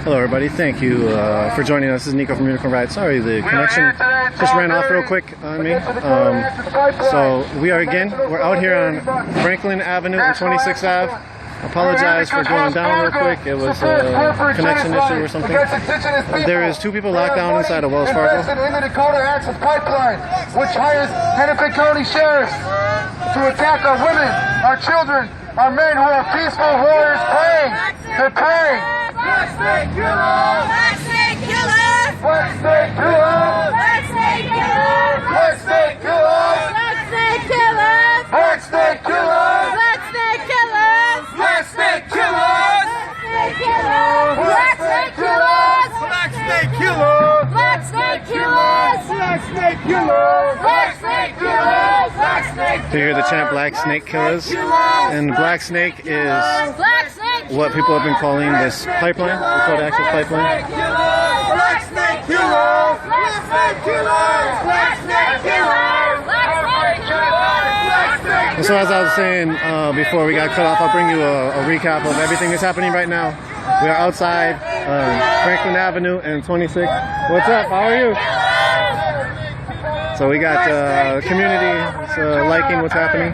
Hello everybody, thank you for joining us. This is Nico from Unicorn Ride. Sorry, the connection just ran off real quick on me. So we're out here on Franklin Avenue and 26th Ave. Apologize for going down real quick. It was a connection issue or something. There is 2 people locked down inside of Wells Fargo. In the Dakota Access Pipeline, which hires Hennepin County sheriffs to attack our women, our children, our men who are peaceful warriors praying. They're praying. Black snake killer! Black snake killer! Black snake killer! Black snake killer! Black snake killer! Black snake killer! Black snake killer! Black snake killer! Black snake killer! Black snake killers! Black snake killer! Black snake killers! Black snake killer! Black snake killers! Black snake You hear the chant Black Snake Killers? And Black Snake is Black snake what people have been calling this pipeline, the Dakota Access Pipeline. Black snake killer! Black snake killers! Black snake killers! Black snake killers! And so as I was saying before we got cut off, I'll bring you a recap of everything that's happening right now. We are outside Franklin Avenue and 26th. What's up? How are you? So we got community liking what's happening.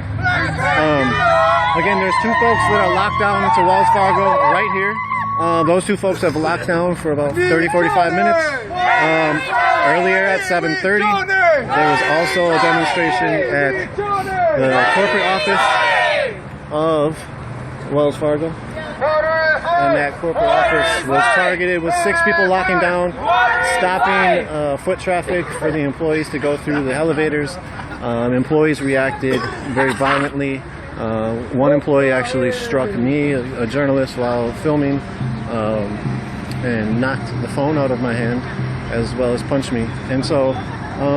Again, there's 2 folks that are locked down into Wells Fargo right here. Those 2 folks have locked down for about 30-45 minutes. Earlier at 7:30, there was also a demonstration at the corporate office of Wells Fargo. And that corporate office was targeted with 6 people locking down, stopping foot traffic for the employees to go through the elevators. Employees reacted very violently. One employee actually struck me, a journalist, while filming and knocked the phone out of my hand, as well as punched me. And so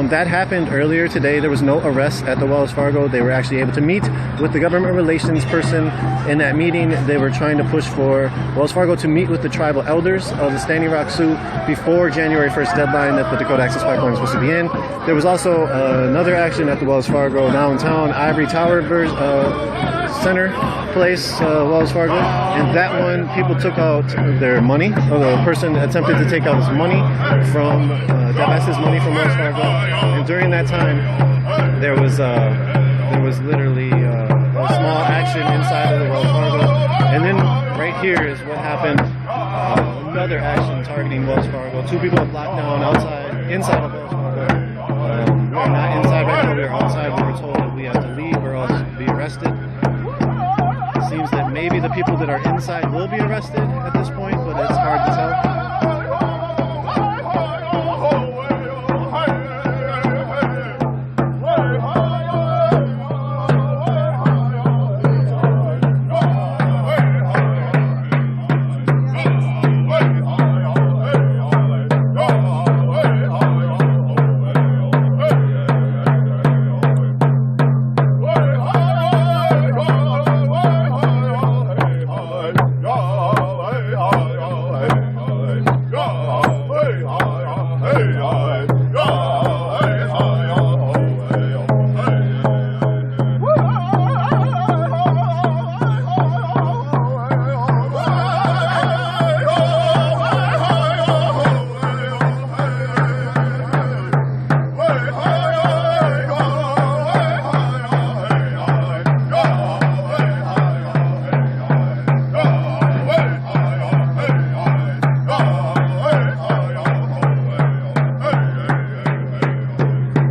that happened earlier today. There was no arrest at the Wells Fargo. They were actually able to meet with the government relations person. In that meeting, they were trying to push for Wells Fargo to meet with the tribal elders of the Standing Rock Sioux before January 1st deadline that the Dakota Access Pipeline was supposed to be in. There was also another action at the Wells Fargo downtown Ivory Tower Center place, Wells Fargo, and that one people took out their money, or the person attempted to take out his money from divest his money from Wells Fargo, and during that time there was literally a small action inside of the Wells Fargo, and then right here is what happened. Another action targeting Wells Fargo. 2 people have locked down inside of Wells Fargo. We're not inside right now, we are outside. We were told that we have to leave or else be arrested. Seems that maybe the people that are inside will be arrested at this point, but it's hard to tell.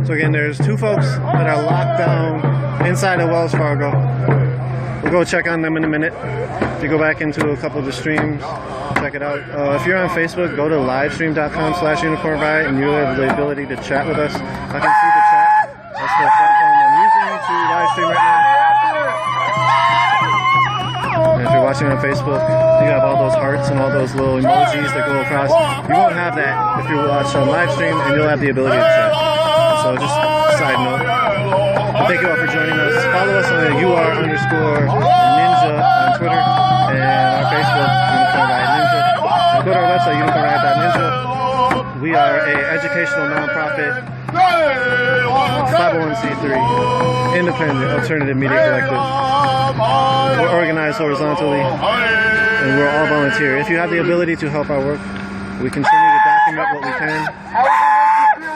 So again, there's 2 folks that are locked down inside of Wells Fargo. We'll go check on them in a minute. If you go back into a couple of the streams, check it out. If you're on Facebook, go to livestream.com/unicornriot and you'll have the ability to chat with us. I can see the chat. That's the platform I'm using to live stream right now. And if you're watching on Facebook, you have all those hearts and all those little emojis that go across. You won't have that if you watch on live stream, and you'll have the ability to chat. So just side note. Thank you all for joining us. Follow us on UR_Ninja on Twitter and our Facebook, Unicorn Riot Ninja. And go to our website, unicornriot.ninja. We are an educational nonprofit, 501c3, independent alternative media collective. We're organized horizontally. and we're all volunteer. If you have the ability to help our work, we continue to document what we can.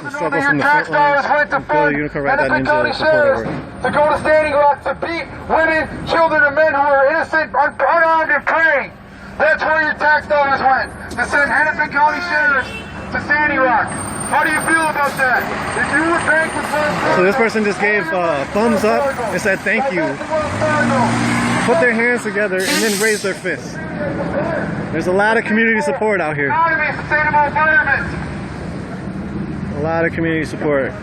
The struggle from the front lines. Go to Unicorn, write that into support our work. To go to Standing Rock to beat women, children, and men who are innocent, unarmed, and praying. That's where your tax dollars went. To send Hennepin County sheriffs to Standing Rock. How do you feel about that? If you were banked with So this person just gave thumbs up and said thank you. Put their hands together and then raise their fists. There's a lot of community support out here. Sustainable environment. A lot of community support.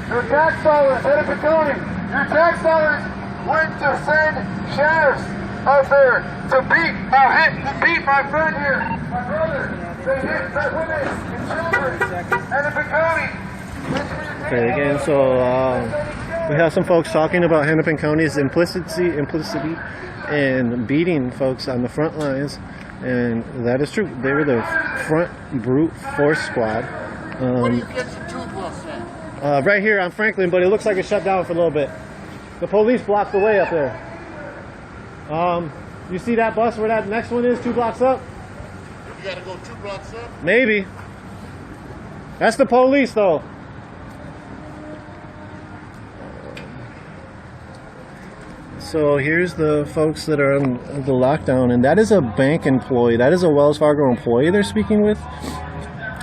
Your tax dollars, Hennepin County, your tax dollars went to send sheriffs out there to beat my friend here, my brother. They hit the women and children. Hennepin County. Okay, again, so we have some folks talking about Hennepin County's implicity and beating folks on the front lines, and that is true. They were the front brute force squad. Where do you get your 2 plus at? Right here on Franklin, but it looks like it's shut down for a little bit. The police blocked the way up there. You see that bus where that next one is, 2 blocks up? You gotta go 2 blocks up? Maybe. That's the police, though. So here's the folks that are on the lockdown, and that is a bank employee. That is a Wells Fargo employee they're speaking with.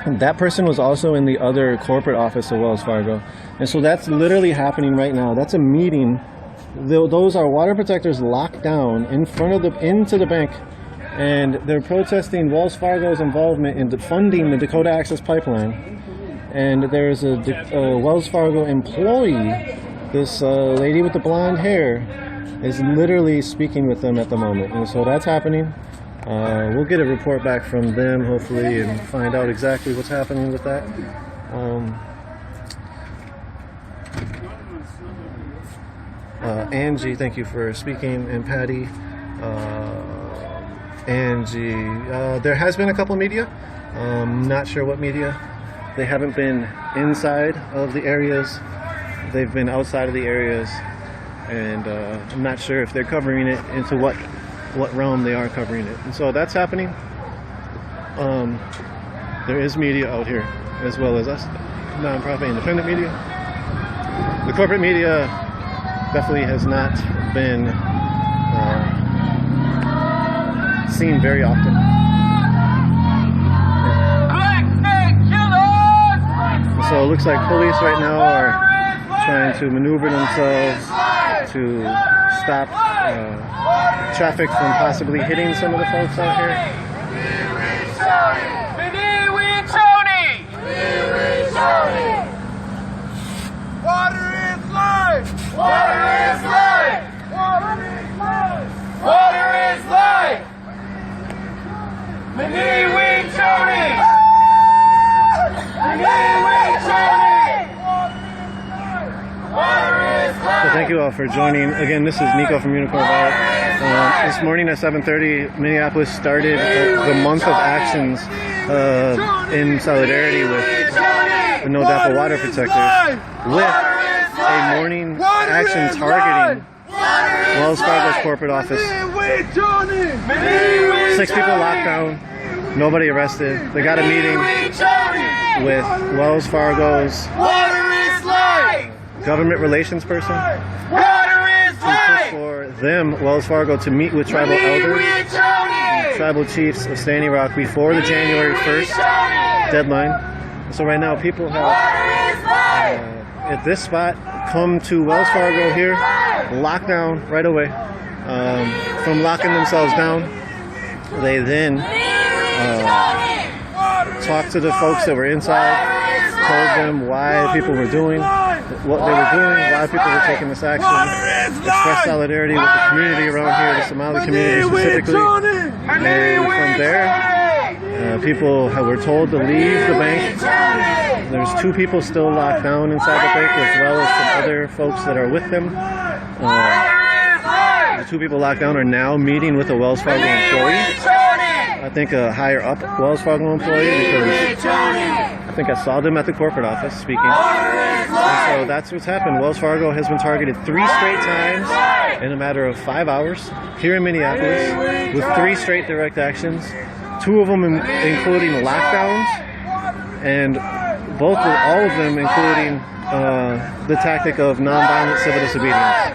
And that person was also in the other corporate office of Wells Fargo. And so that's literally happening right now. That's a meeting. Those are water protectors locked down in front of into the bank, and they're protesting Wells Fargo's involvement in funding the Dakota Access Pipeline. And there's a Wells Fargo employee, this lady with the blonde hair, is literally speaking with them at the moment. And so that's happening. We'll get a report back from them, hopefully, and find out exactly what's happening with that. Angie, thank you for speaking, and Patty. Angie, there has been a couple media. Not sure what media. They haven't been inside of the areas. They've been outside of the areas, and I'm not sure if they're covering it into what realm they are covering it. And so that's happening. There is media out here, as well as us, nonprofit independent media. The corporate media definitely has not been seen very often. So it looks like police right now are trying to maneuver themselves to stop traffic from possibly hitting some of the folks out here. Water is life! Water is life! Water is life! Water is life! Maniwi Choni! Maniwi Choni! Water is life! So thank you all for joining. Again, this is Nico from Unicorn Valley. This morning at 7:30, Minneapolis started the month of actions in solidarity with the NoDAPL water protectors, with a morning action targeting Wells Fargo's corporate office. 6 people locked down, nobody arrested. They got a meeting with Wells Fargo's government relations person to push for them, Wells Fargo, to meet with tribal elders, tribal chiefs of Standing Rock before the January 1st deadline. So right now people have, at this spot, come to Wells Fargo here, locked down right away. From locking themselves down, they then talked to the folks that were inside, told them why people were doing what they were doing, why people were taking this action, expressed solidarity with the community around here, the Somali community specifically. And from there, people were told to leave the bank. There's 2 people still locked down inside the bank, as well as some other folks that are with them. The 2 people locked down are now meeting with a Wells Fargo employee. I think a higher up Wells Fargo employee, because I think I saw them at the corporate office speaking. And so that's what's happened. Wells Fargo has been targeted 3 straight times in a matter of 5 hours here in Minneapolis with 3 straight direct actions, 2 of them including lockdowns, and all of them including the tactic of nonviolent civil disobedience.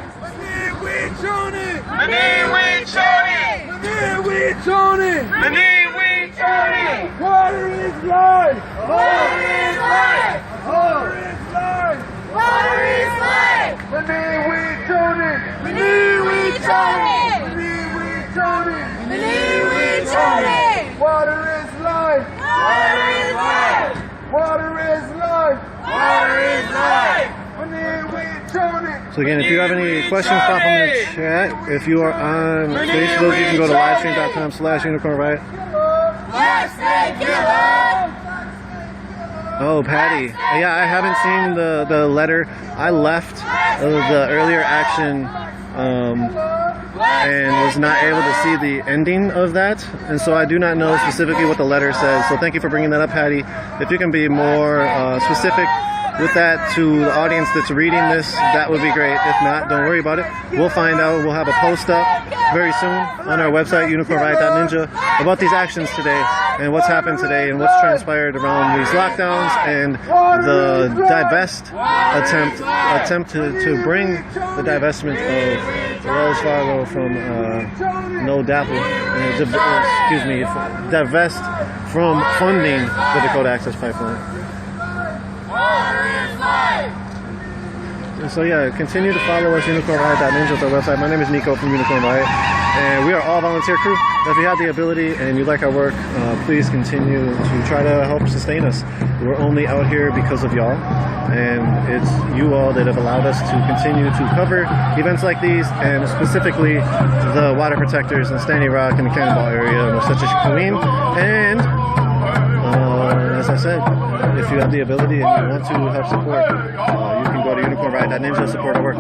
Water is life! Water is life! Water is life! Water is life! We Tony! We Tony! We Tony! Water is life! Water is life! Water is life! Water is life! We Tony! So again, if you have any questions, pop them in the chat. If you are on Facebook, you can go to livestream.com/unicornriot. Let's make it love! Oh, Patty. Yeah, I haven't seen the letter. I left the earlier action and was not able to see the ending of that. And so I do not know specifically what the letter says. So thank you for bringing that up, Patty. If you can be more specific with that to the audience that's reading this, that would be great. If not, don't worry about it. We'll find out. We'll have a post up very soon on our website, unicornriot.ninja, about these actions today and what's happened today and what's transpired around these lockdowns and the divest attempt to bring the divestment of Wells Fargo from NoDAPL, divest from funding the Dakota Access Pipeline. And so yeah, continue to follow us, unicornriot.ninja is our website. My name is Nico from Unicorn Riot, and we are all volunteer crew. If you have the ability and you like our work, please continue to try to help sustain us. We're only out here because of y'all, and it's you all that have allowed us to continue to cover events like these, and specifically the water protectors in Standing Rock and the Cannonball area, such as Queen. And as I said, if you have the ability and you want to help support, you can go to unicornriot.ninja to support our work.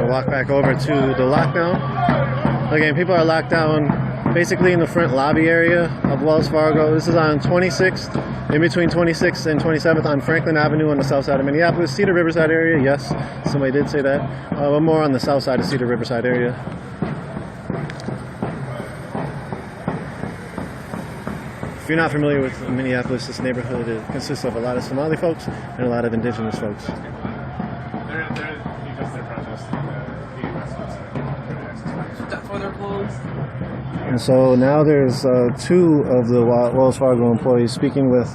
Walk back over to the lockdown. Again, people are locked down basically in the front lobby area of Wells Fargo. This is on 26th, in between 26th and 27th on Franklin Avenue on the south side of Minneapolis. Cedar Riverside area, yes, somebody did say that. But more on the south side of Cedar Riverside area. If you're not familiar with Minneapolis, this neighborhood consists of a lot of Somali folks and a lot of indigenous folks. And so now there's 2 of the Wells Fargo employees speaking with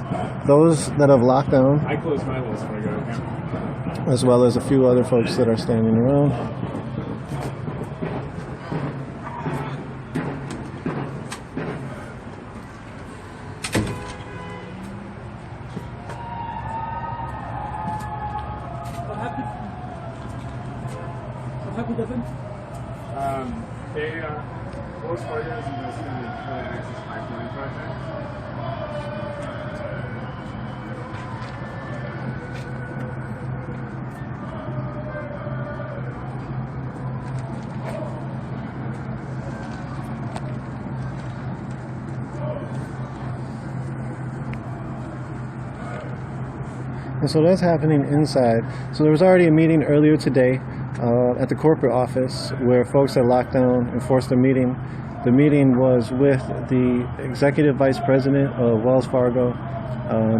those that have locked down. I closed my Wells Fargo account. As well as a few other folks that are standing around. What happened with them? Wells Fargo is invested in the Dakota Access Pipeline project. And so that's happening inside. So there was already a meeting earlier today at the corporate office where folks had locked down and forced a meeting. The meeting was with the executive vice president of Wells Fargo.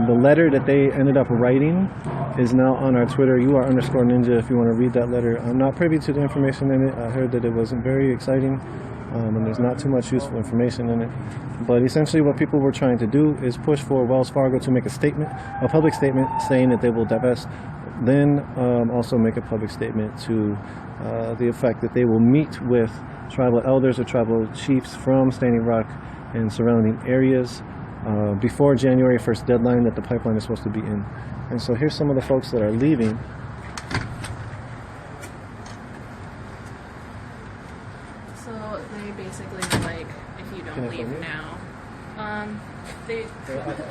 The letter that they ended up writing is now on our Twitter, _ninja, if you want to read that letter. I'm not privy to the information in it. I heard that it wasn't very exciting. and there's not too much useful information in it. But essentially what people were trying to do is push for Wells Fargo to make a public statement saying that they will divest, then also make a public statement to the effect that they will meet with tribal elders or tribal chiefs from Standing Rock and surrounding areas before January 1st deadline that the pipeline is supposed to be in. And so here's some of the folks that are leaving. So they basically were like, if you don't leave now, I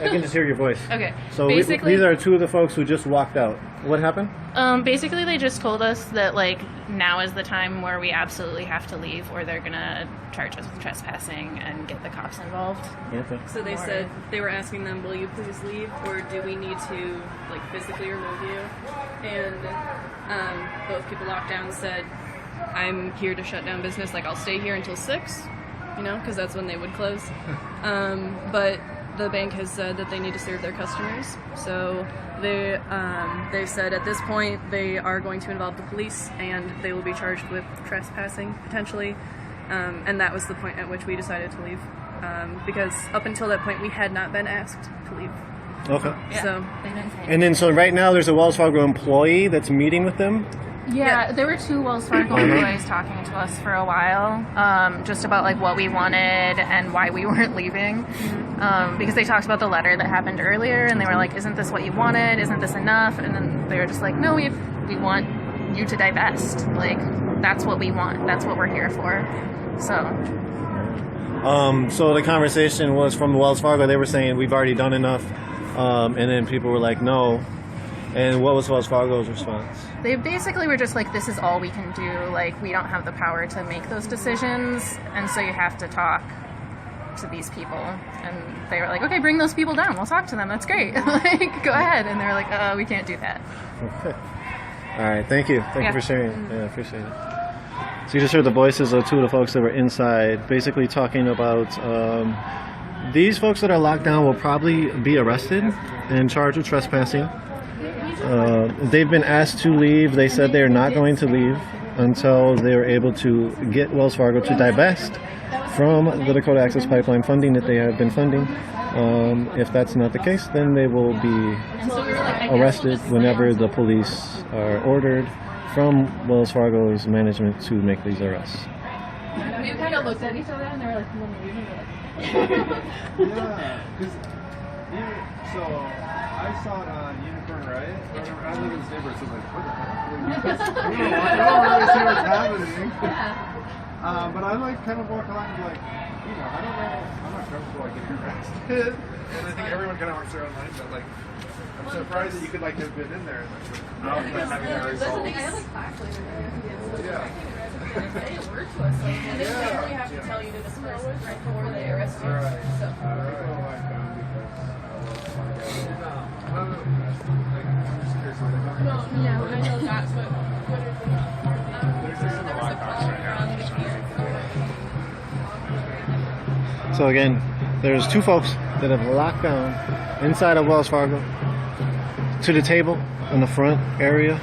can just hear your voice. Okay. So basically, these are two of the folks who just walked out. What happened? Basically, they just told us that like now is the time where we absolutely have to leave, or they're gonna charge us with trespassing and get the cops involved. Okay. So they said they were asking them, "Will you please leave, or do we need to like physically remove you?" And both people locked down said, "I'm here to shut down business. Like I'll stay here until 6, you know, because that's when they would close." But the bank has said that they need to serve their customers, so they said at this point they are going to involve the police and they will be charged with trespassing potentially, and that was the point at which we decided to leave, because up until that point we had not been asked to leave. Okay. Yeah. So They didn't say And then so right now there's a Wells Fargo employee that's meeting with them. Yeah, there were 2 Wells Fargo employees talking to us for a while, just about like what we wanted and why we weren't leaving, because they talked about the letter that happened earlier, and they were like, "Isn't this what you wanted? Isn't this enough?" And then they were just like, "No, we want you to divest. Like that's what we want. That's what we're here for." So So the conversation was from Wells Fargo. They were saying we've already done enough, and then people were like, "No." And what was Wells Fargo's response? they basically were just like, "This is all we can do. Like we don't have the power to make those decisions, and so you have to talk to these people." And they were like, "Okay, bring those people down. We'll talk to them. That's great. Like go ahead." And they were like, "We can't do that." Okay. All right. Thank you. Thank you for sharing. Yeah, I appreciate it. So you just heard the voices of 2 of the folks that were inside, basically talking about these folks that are locked down will probably be arrested and charged with trespassing. They've been asked to leave. They said they're not going to leave until they are able to get Wells Fargo to divest from the Dakota Access Pipeline funding that they have been funding. If that's not the case, then they will be arrested whenever the police are ordered from Wells Fargo's management to make these arrests. We kind of looked at each other and they were like, "You want to leave?" Yeah, because so I saw it on Unicorn Riot. I live in Staber, so I was like, what the heck? I don't really see what's happening. But I like kind of walk along and like, you know, I don't know, I'm not comfortable like getting arrested. And I think everyone kind of walks around like that. Like, I'm surprised that you could like have been in there and like, having that result. Yeah. It worked to us. And they literally have to tell you to disperse right before they arrest you. So. Yeah, I know that's what So again, there's 2 folks that have locked down inside of Wells Fargo to the table in the front area.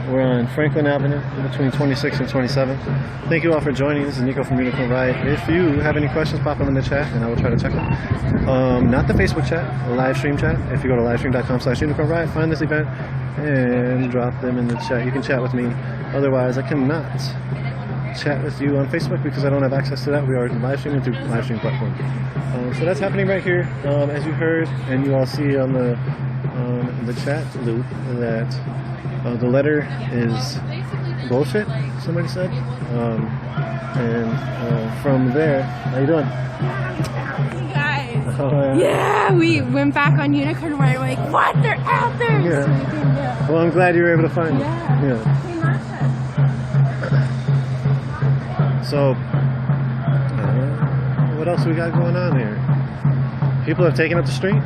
We're on Franklin Avenue between 26th and 27th. Thank you all for joining. This is Nico from Unicorn Riot. If you have any questions, pop them in the chat and I will try to check them. Not the Facebook chat, the live stream chat. If you go to livestream.com/Unicorn Riot, find this event and drop them in the chat. You can chat with me. Otherwise, I cannot chat with you on Facebook because I don't have access to that. We are live streaming through live stream platform. So that's happening right here. As you heard, and you all see on the chat loop that the letter is bullshit, somebody said. And from there, how you doing? You guys. Yeah, we went back on Unicorn Riot. We're like, what? They're out there. Yeah. So we can, Well, I'm glad you were able to find it. Yeah. So, what else we got going on here? People have taken up the street.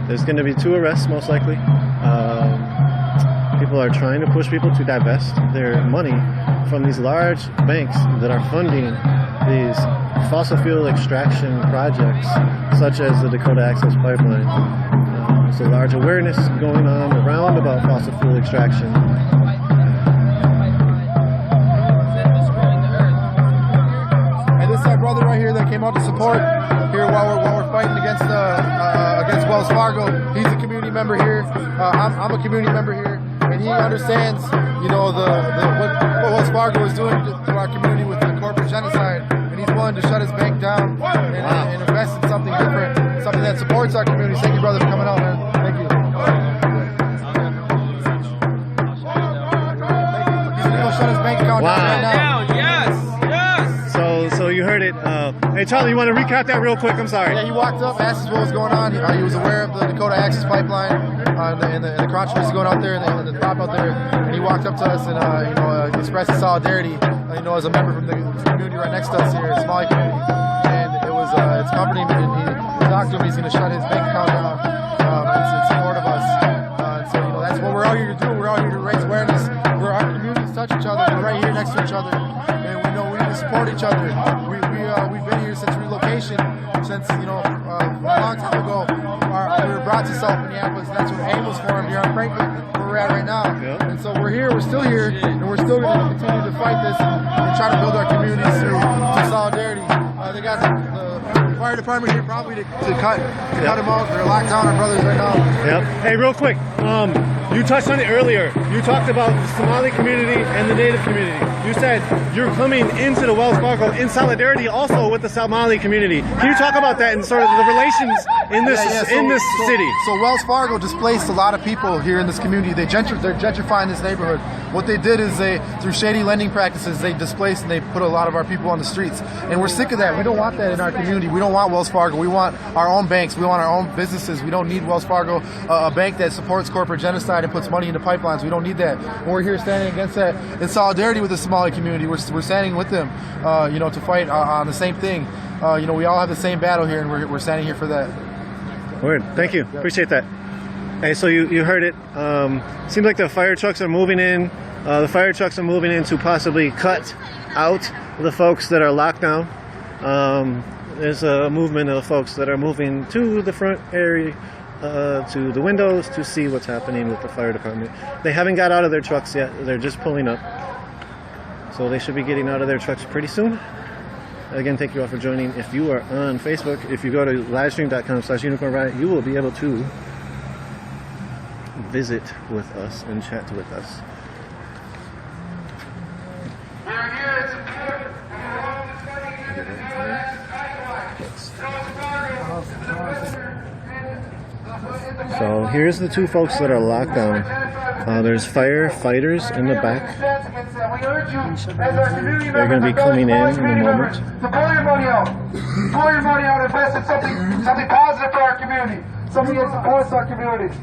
There's going to be 2 arrests, most likely. People are trying to push people to divest their money from these large banks that are funding these fossil fuel extraction projects, such as the Dakota Access Pipeline. There's a large awareness going on around about fossil fuel extraction. brother came out to support here while we're fighting against Wells Fargo. He's a community member here. I'm a community member here, and he understands, you know, what Wells Fargo is doing to our community with the corporate genocide, and he's willing to shut his bank down and invest in something different, something that supports our community. Thank you, brother, for coming out, man. Thank you. He'll shut his bank account down right now. So you heard it. Hey, Charlie, you want to recap that real quick? I'm sorry. Yeah, he walked up, asked us what was going on. He was aware of the Dakota Access Pipeline and the controversy going out there and the prop out there. And he walked up to us and expressed his solidarity. As a member from the community right next to us here, a Somali community. And it was it's comforting. And he talked to him. He's going to shut his bank account down in support of us. So that's what we're out here to do. We're out here to raise awareness. Where our communities touch each other. We're right here next to each other, and we know we need to support each other. We've been here since relocation, since a long time ago. We were brought to South Minneapolis, and that's what AIM was formed here on Franklin, where we're at right now. Yeah. And so we're here, we're still here, and we're still going to continue to fight this and try to build our communities through solidarity. They got the fire department here probably to cut them out. They're locked down, our brothers right now. Yep. Hey, real quick. You touched on it earlier. You talked about the Somali community and the Native community. You said you're coming into the Wells Fargo in solidarity also with the Somali community. Can you talk about that and sort of the relations in this city? So Wells Fargo displaced a lot of people here in this community. They're gentrifying this neighborhood. What they did is through shady lending practices, they displaced and they put a lot of our people on the streets. And we're sick of that. We don't want that in our community. We don't want Wells Fargo. We want our own banks. We want our own businesses. We don't need Wells Fargo, a bank that supports corporate genocide and puts money into pipelines. We don't need that. And we're here standing against that in solidarity with the Somali community. We're standing with them, to fight on the same thing. We all have the same battle here, and we're standing here for that. Word. Thank you. Appreciate that. Hey, so you heard it. Seems like the fire trucks are moving in. The fire trucks are moving in to possibly cut out the folks that are locked down. There's a movement of folks that are moving to the front area, to the windows to see what's happening with the fire department. They haven't got out of their trucks yet. They're just pulling up. So they should be getting out of their trucks pretty soon. Again, thank you all for joining. If you are on Facebook, if you go to livestream.com/unicornriot, you will be able to visit with us and chat with us. So here's the two folks that are locked down. There's firefighters in the back. They're going to be coming in a moment. So pull your money out. Pull your money out and invest in something positive for our community. Something that supports our community.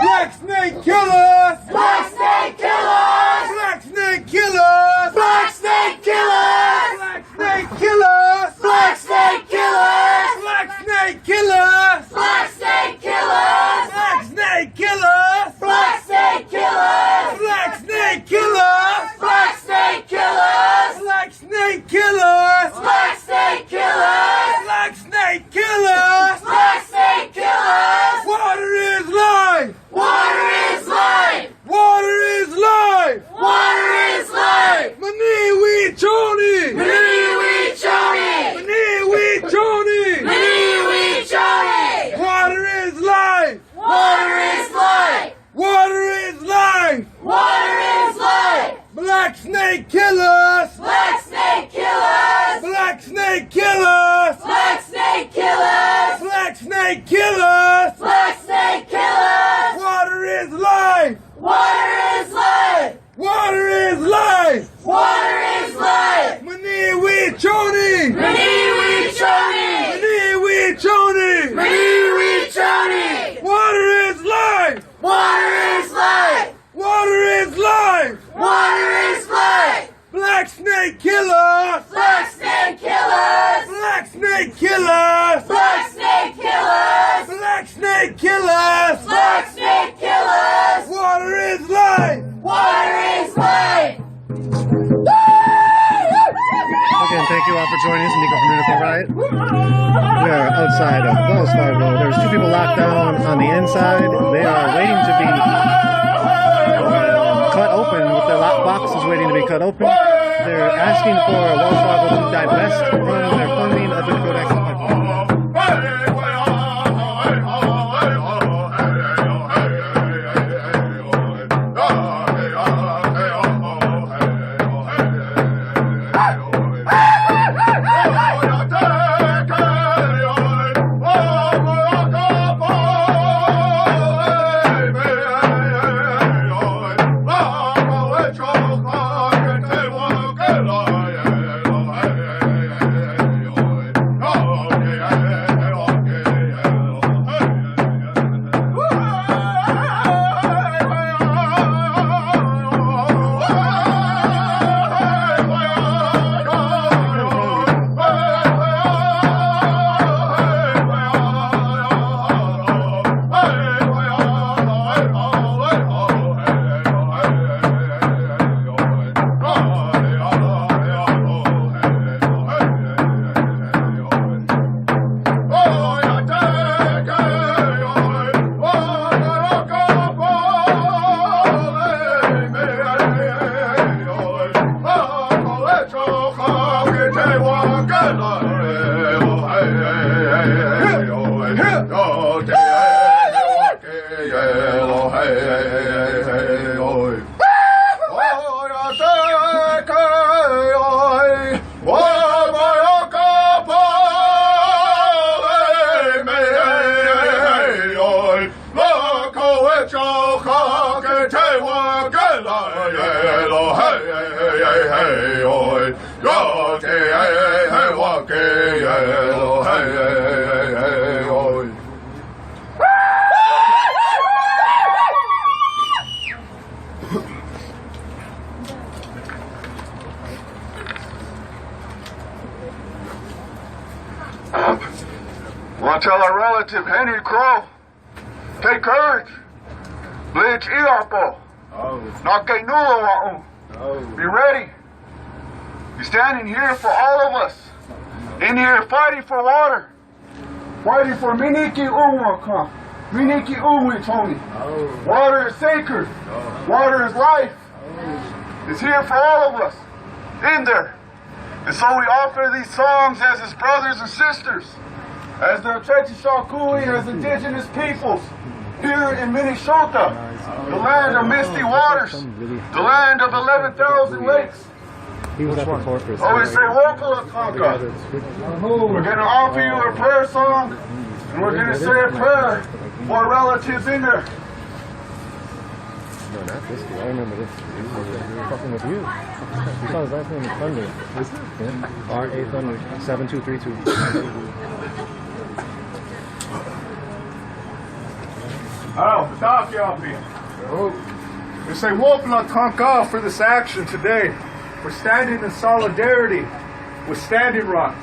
Black snake killers! Black snake killers! Black snake killers! Black snake killers! Black snake killers! Black snake killers! Black snake killers! Black snake killers! Black snake killers! Black snake killers! Black snake killers! Black snake killers! Black snake killers! Black snake killers! Black snake killers! Black snake killers! Water is life! Water is life! Water is life! Water is life! Maniwi Choni! Maniwi Choni! Maniwi Choni! Maniwi Choni! Water is life! Water is life! Water is life! Water is life! Black snake killers! Black snake killers! Black snake killers! Black snake killers! Black snake killers! Black snake killers! Water is life! Water is life! Water is life! Water is life! Maniwi Choni! Maniwi Choni! Maniwi Choni! Maniwi Choni! Water is life! Water is life! Water is life! Water is life! Black snake killers! Black snake killers! Black snake killers! Black snake killers! Black snake killers! Black snake killers! Water is life! Water is life! Again, thank you all for joining us, Nico from Unicorn Riot. We are outside of Wells Fargo. There's two people locked down on the inside. They are waiting to be cut open with the lock boxes waiting to be cut open. They're asking for Wells Fargo to divest from their funding of the Codex pipeline. Want to tell our relative Henry Crow, take courage. Bleach DAPL. Be ready. You're standing here for all of us. In here fighting for water. Fighting for Miniki Uwaka. Miniki Uwi Tony. Water is sacred. Water is life. It's here for all of us. In there. And so we offer these songs as his brothers and sisters. As the Chechi-Shakui, as indigenous peoples. Here in Minnesota, the land of misty waters, the land of 11,000 lakes. He was at the corporate. Oh, we say Wopala Tonka. We're going to offer you a prayer song, and we're going to say a prayer for our relatives in there. No, not this dude. I remember this. He was fucking with you. You saw his last name is Thunder. Yeah. R.A. Thunder, 7232. Oh, stop y'all here. We say Wopala Tonka for this action today. We're standing in solidarity with Standing Rock.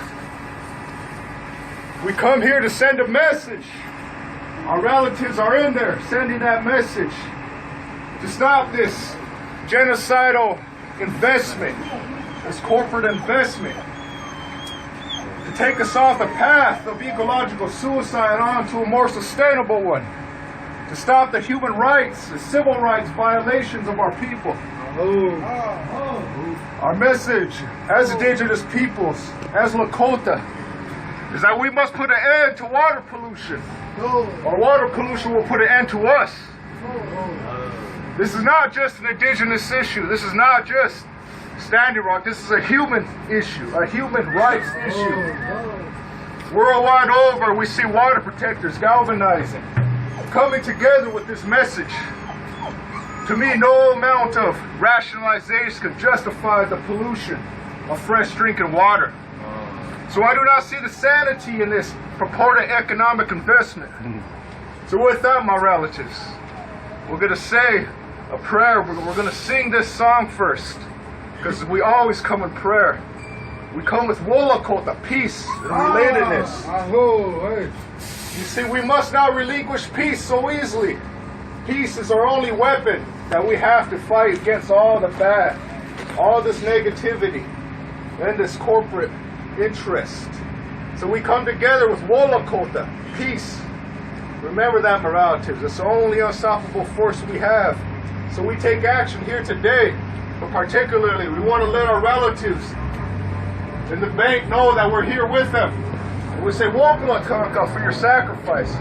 We come here to send a message. Our relatives are in there sending that message to stop this genocidal investment, this corporate investment, to take us off the path of ecological suicide onto a more sustainable one, to stop the human rights, the civil rights violations of our people. Our message as indigenous peoples, as Lakota, is that we must put an end to water pollution, or water pollution will put an end to us. This is not just an indigenous issue. This is not just Standing Rock. This is a human issue, a human rights issue. Worldwide over, we see water protectors galvanizing, coming together with this message. To me, no amount of rationalization can justify the pollution of fresh drinking water. So I do not see the sanity in this purported economic investment. So with that, my relatives, we're going to say a prayer. We're going to sing this song first, because we always come in prayer. We come with Wolakota, peace and relatedness. You see, we must not relinquish peace so easily. Peace is our only weapon that we have to fight against all the bad, all this negativity, and this corporate interest. So we come together with Wolakota, peace. Remember that, my relatives. It's the only unstoppable force we have So we take action here today, but particularly we want to let our relatives in the bank know that we're here with them. And we say, welcome Kanaka for your sacrifice.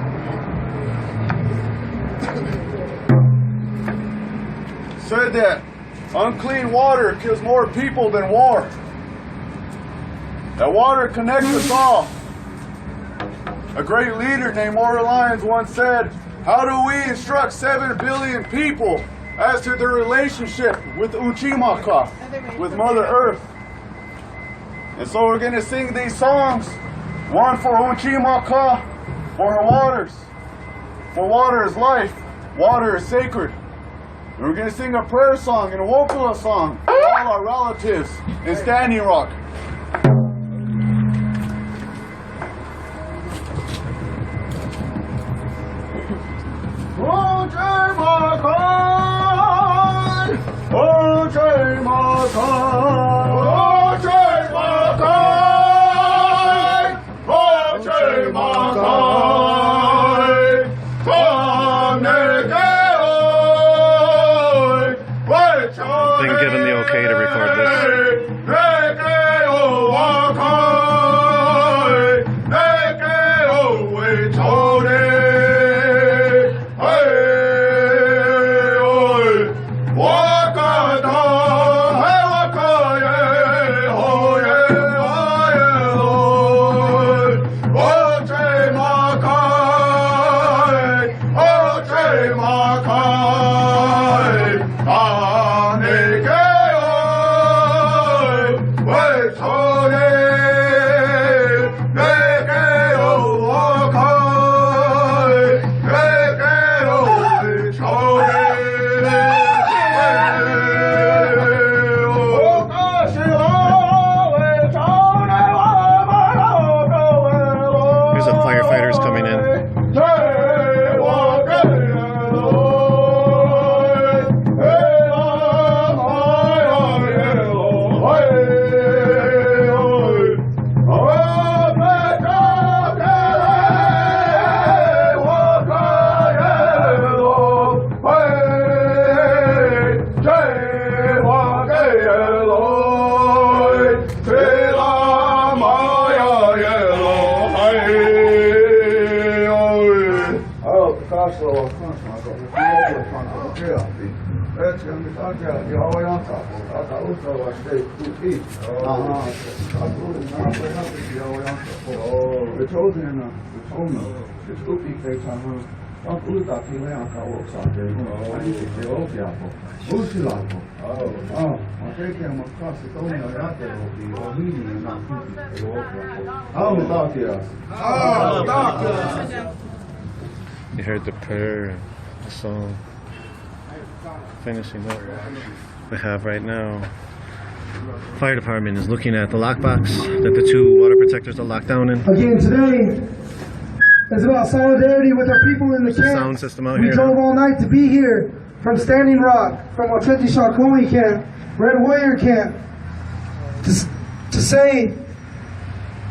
Said that unclean water kills more people than war. That water connects us all. A great leader named Mora Lyons once said, how do we instruct 7 billion people as to their relationship with Uchimaka, with Mother Earth? And so we're going to sing these songs, one for Uchimaka, for her waters. For water is life, water is sacred. And we're going to sing a prayer song and a Wokala song for all our relatives in Standing Rock. Been given the okay to record this. Firefighters coming in. You heard the prayer and the song. Finishing up. We have right now. Fire department is looking at the lockbox that the 2 water protectors are locked down in. Again, today is about solidarity with our people in the camp. Sound system out We here. drove all night to be here from Standing Rock, from Ocheti Shakoni camp, Red Warrior camp, to say,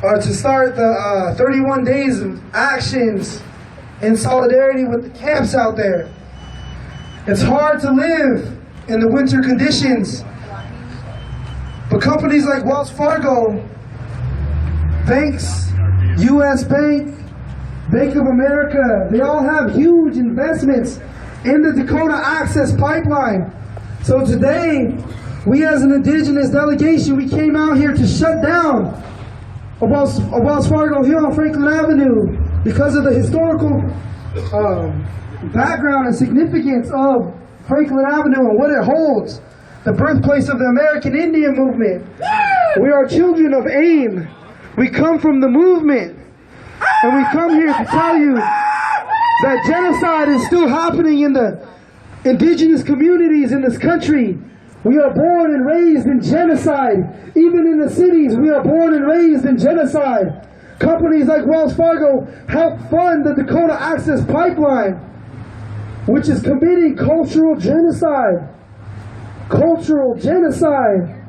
or to start the 31 days of actions in solidarity with the camps out there. It's hard to live in the winter conditions, but companies like Wells Fargo, banks, U.S. Bank, Bank of America, they all have huge investments in the Dakota Access Pipeline. So today, we as an indigenous delegation, we came out here to shut down a Wells Fargo Hill on Franklin Avenue because of the historical background and significance of Franklin Avenue and what it holds, the birthplace of the American Indian movement. We are children of AIM. We come from the movement, and we come here to tell you that genocide is still happening in the indigenous communities in this country. We are born and raised in genocide. Even in the cities, we are born and raised in genocide. Companies like Wells Fargo help fund the Dakota Access Pipeline, which is committing cultural genocide. Cultural genocide.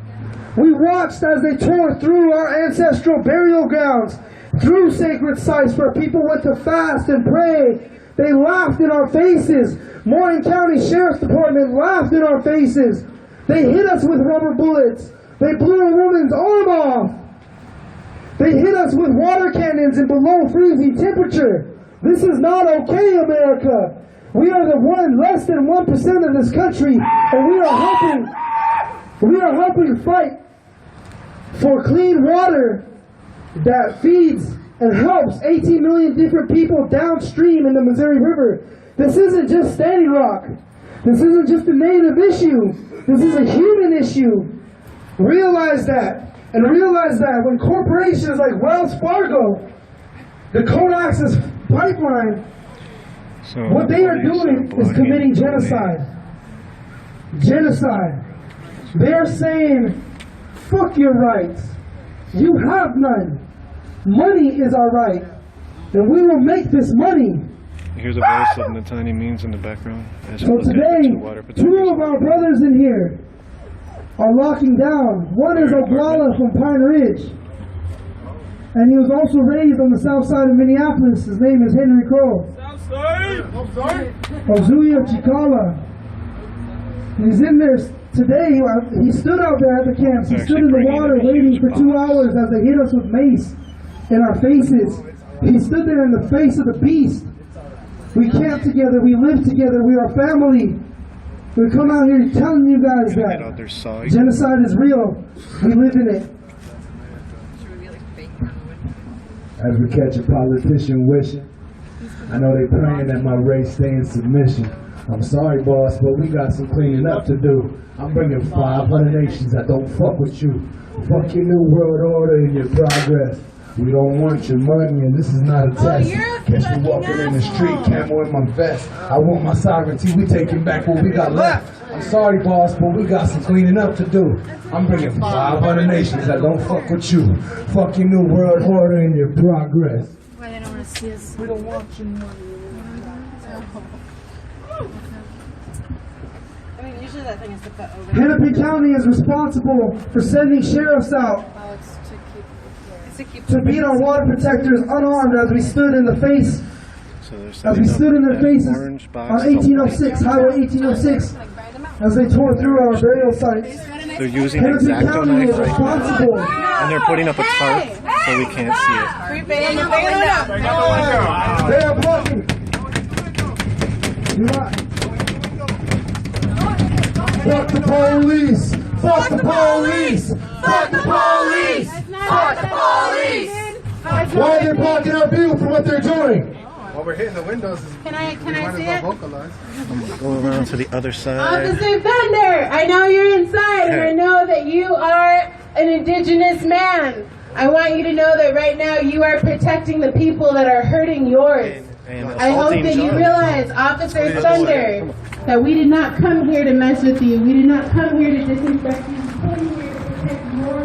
We watched as they tore through our ancestral burial grounds, through sacred sites where people went to fast and pray They laughed in our faces. Morgan County Sheriff's Department laughed in our faces. They hit us with rubber bullets. They blew a woman's arm off. They hit us with water cannons in below freezing temperature. This is not okay, America. We are the less than 1% of this country, and we are helping fight for clean water that feeds and helps 18 million different people downstream in the Missouri River. This isn't just Standing Rock. This isn't just a native issue. This is a human issue. Realize that. And realize that when corporations like Wells Fargo, the Coal Access Pipeline, what they are doing is committing genocide. Genocide. They're saying, fuck your rights. You have none. Money is our right. And we will make this money. Here's a voice of Natani Means in the background. So today, 2 of our brothers in here are locking down. One is Oglala from Pine Ridge. And he was also raised on the south side of Minneapolis. His name is Henry Crow. Ozuya Chikala. He's in there today. He stood out there at the camps. He stood in the water waiting for 2 hours as they hit us with mace in our faces. He stood there in the face of the beast. We camp together. We live together. We are family. We come out here telling you guys that genocide is real. We live in it. As we catch a politician wishing, I know they praying that my race stay in submission. I'm sorry, boss, but we got some cleaning up to do. I'm bringing 500 nations that don't fuck with you. Fuck your new world order and your progress. We don't want your money, and this is not a test. Catch me walking in the street, camo in my vest. I want my sovereignty. We taking back what we got left. I'm sorry, boss, but we got some cleaning up to do. I'm bringing 500 nations that don't fuck with you. Fuck your new world order and your progress. Why they don't want to see us? We don't want your money. I mean, usually that thing is to put over. Hennepin County is responsible for sending sheriffs out to beat our water protectors unarmed as we stood in the face, as we stood in their faces on 1806, Highway 1806, as they tore through our burial sites. They're using an Hennepin X-Acto County knife is right responsible. now, and they're putting up a tarp so we can't see it. They are blocking. Fuck the police! Fuck the police! Fuck the police! Fuck the police! Why are they blocking our view from what they're doing? While we're hitting the windows, Can I see it? vocalize. I'm gonna go around to the other side. Officer Thunder, I know you're inside, and I know that you are an indigenous man. I want you to know that right now you are protecting the people that are hurting yours. I hope that you realize, Officer Thunder, that we did not come here to mess with you. We did not come here to disinfect you. We came here to protect your water.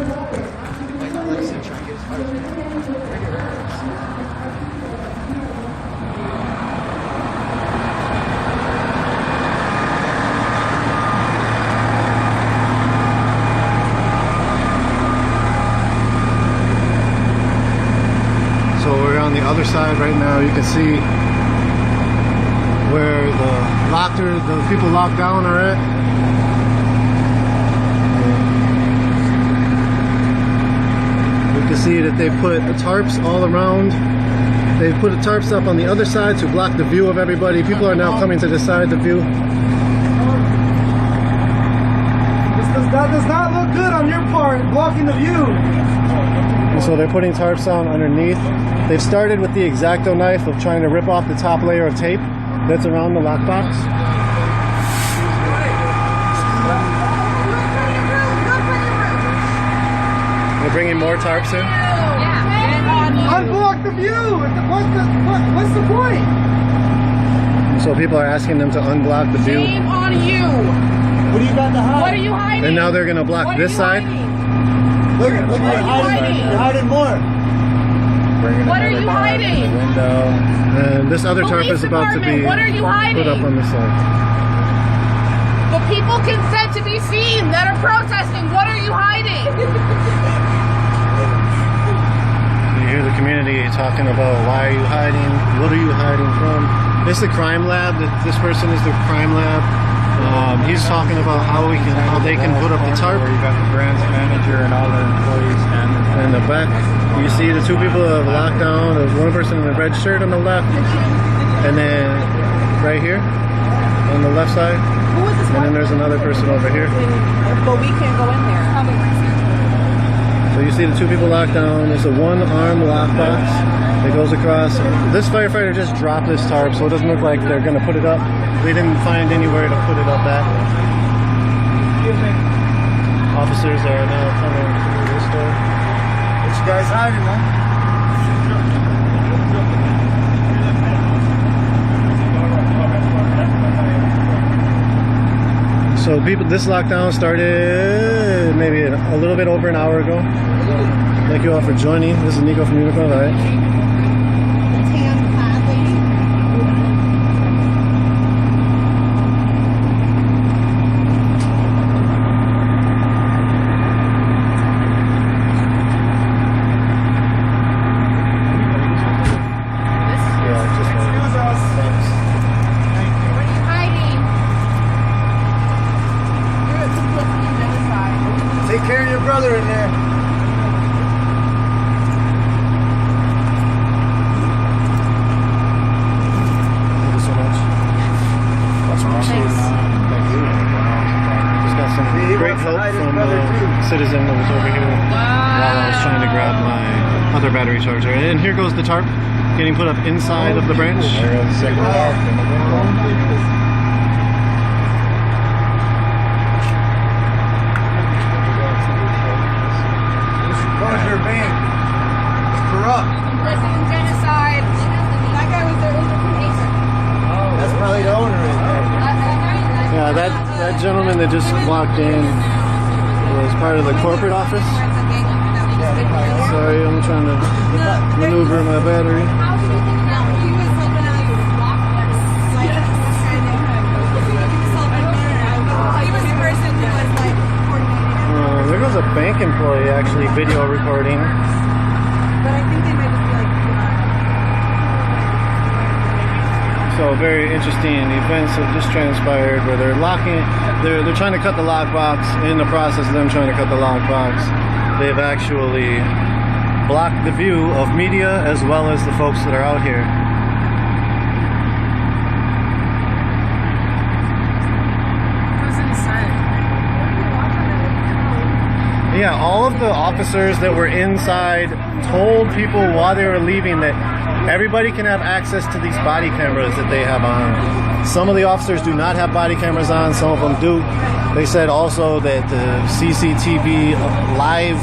So we're on the other side right now. You can see where the people locked down are at. You can see that they put the tarps all around. They put the tarps up on the other side to block the view of everybody. People are now coming to this side of the view. That does not look good on your part, blocking the view. And so they're putting tarps on underneath. They've started with the X-Acto knife of trying to rip off the top layer of tape that's around the lockbox. They're bringing more tarps in. Unblock the view! What's the point? And so people are asking them to unblock the view. Shame on you! What do you got to hide? What are you hiding? And now they're going to block this side. Look, you're hiding more. What are you hiding? And this other tarp is about to be What are you hiding? put up on the side. The people consent to be seen that are protesting. What are you hiding? You hear the community talking about why are you hiding? What are you hiding from? This is the crime lab. This person is the crime lab. He's talking about how they can put up the tarp. Where you got the branch manager and all the employees standing. In the back, you see the two people that have locked down. There's one person in the red shirt on the left, and then right here on the left side, and then there's another person over here. But we can't go in there. So you see the two people locked down. There's a one-arm lockbox that goes across. This firefighter just dropped this tarp, so it doesn't look like they're going to put it up. They didn't find anywhere to put it up at. Officers are now coming through this door. What you guys hiding, man? So this lockdown started maybe a little bit over an hour ago. Thank you all for joining. This is Nico from Unicorn, all right? Take care of your brother in there. Thank you so much. That's awesome. Thank you. Just got some great help from a citizen that was over here while I was trying to grab my other battery charger. And here goes the tarp getting put up inside of the branch. There goes the second tarp in the window. Your bank is corrupt. Genocide. That guy was their interpretation. That's probably the owner in there. Yeah, that gentleman that just walked in was part of the corporate office. Sorry, I'm trying to maneuver my battery. There was a bank employee actually video recording. But I think they might just be like, So very interesting events have just transpired where they're trying to cut the lockbox. In the process of them trying to cut the lockbox, they've actually blocked the view of media as well as the folks that are out here. Yeah, all of the officers that were inside told people while they were leaving that everybody can have access to these body cameras that they have on. Some of the officers do not have body cameras on, some of them do. They said also that the CCTV live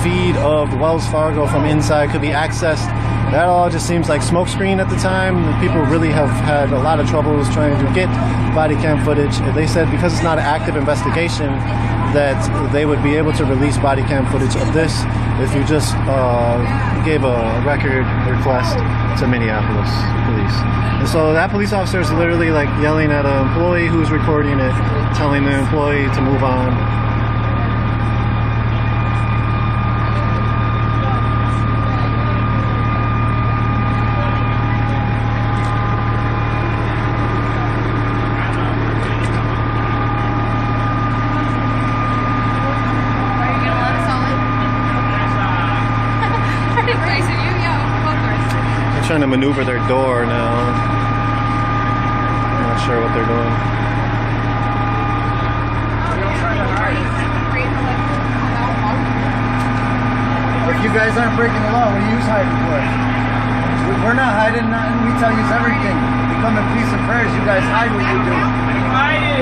feed of Wells Fargo from inside could be accessed. That all just seems like smokescreen at the time. People really have had a lot of troubles trying to get body cam footage. They said because it's not an active investigation that they would be able to release body cam footage of this if you just gave a record request to Minneapolis police. And so that police officer is literally like yelling at an employee who's recording it, telling the employee to move on. Trying to maneuver their door now. I'm not sure what they're doing. If you guys aren't breaking the law, what are you hiding for? We're not hiding nothing. We tell you everything. We come in peace and prayers. You guys hide what you do.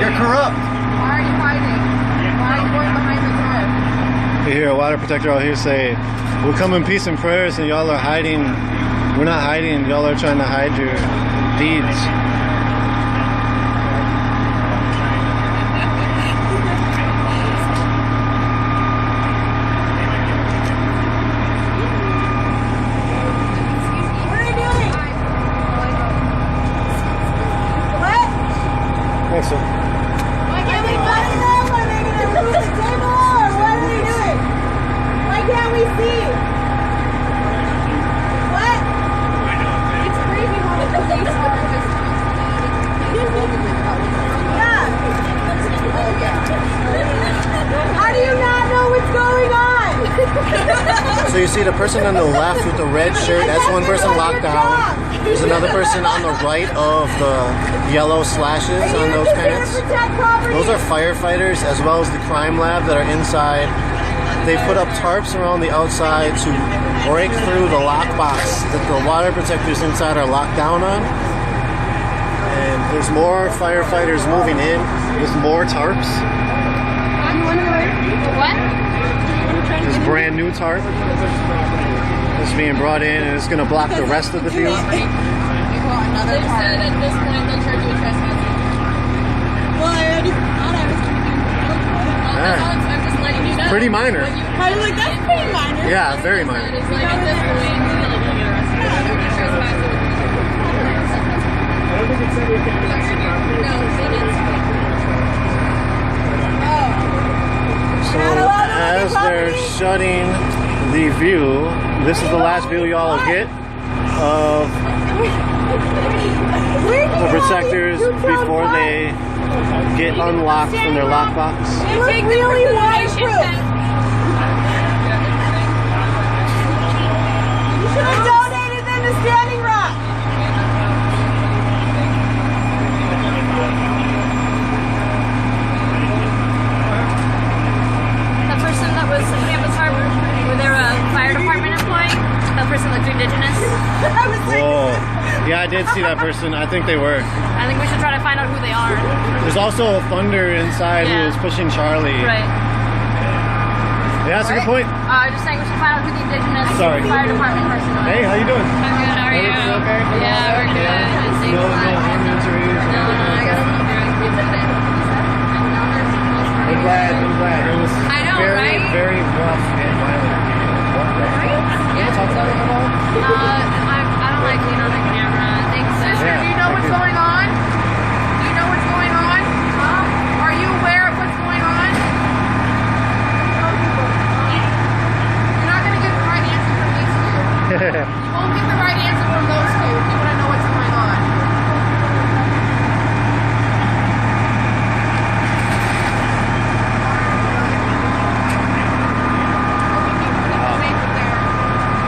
You're corrupt. why are you hiding? Why are you going behind the tarp? You hear a water protector out here say, we'll come in peace and prayers, and y'all are hiding. We're not hiding, y'all are trying to hide your deeds. What are you doing? What? Thanks, sir. Why can't we find them? Are they going to move the table? Or what are they doing? Why can't we see? What? It's crazy how the police are just the person on the left with the red shirt, that's one person locked down. There's another person on the right of the yellow slashes on those pants. Those are firefighters as well as the crime lab that are inside. They put up tarps around the outside to break through the lockbox that the water protectors inside are locked down on. And there's more firefighters moving in with more tarps. What? This brand new tarp is being brought in and it's going to block the rest of the field. They said at this point they'll charge you a trespassing. Well, I already thought I was going to do I'm just letting you know. Pretty minor. I was like, that's pretty minor. Yeah, very minor. It's like at this point, you're like, you're trespassing. I don't think it said we can do that. No, they didn't. So as they're shutting the view, this is the last view y'all will get of the protectors before they get unlocked from their lockbox. It was really waterproof. You should have donated them to Standing Rock. The person that was campus harbor, were they a fire department employee? That person looked indigenous. Whoa. Yeah, I did see that person. I think they were. I think we should try to find out who they are. There's also a Thunder inside who Yeah. was pushing Charlie. Right. Yeah, that's a good point. Just saying we should find out who the indigenous Sorry. fire department person was. Hey, how you doing? I'm good, how are you? Everything okay? Yeah, we're good. No harm injuries. No, I got some I'm glad. It was I know, very, right? very rough and violent. Yeah. Talk about it at all? I don't like being on the camera. Thanks. Yeah, Do you know what's going on? Do you know what's going on? Are you aware of what's going on? You're not going to get the right answer from these two. You won't get the right answer from those two if you want to know what's going on.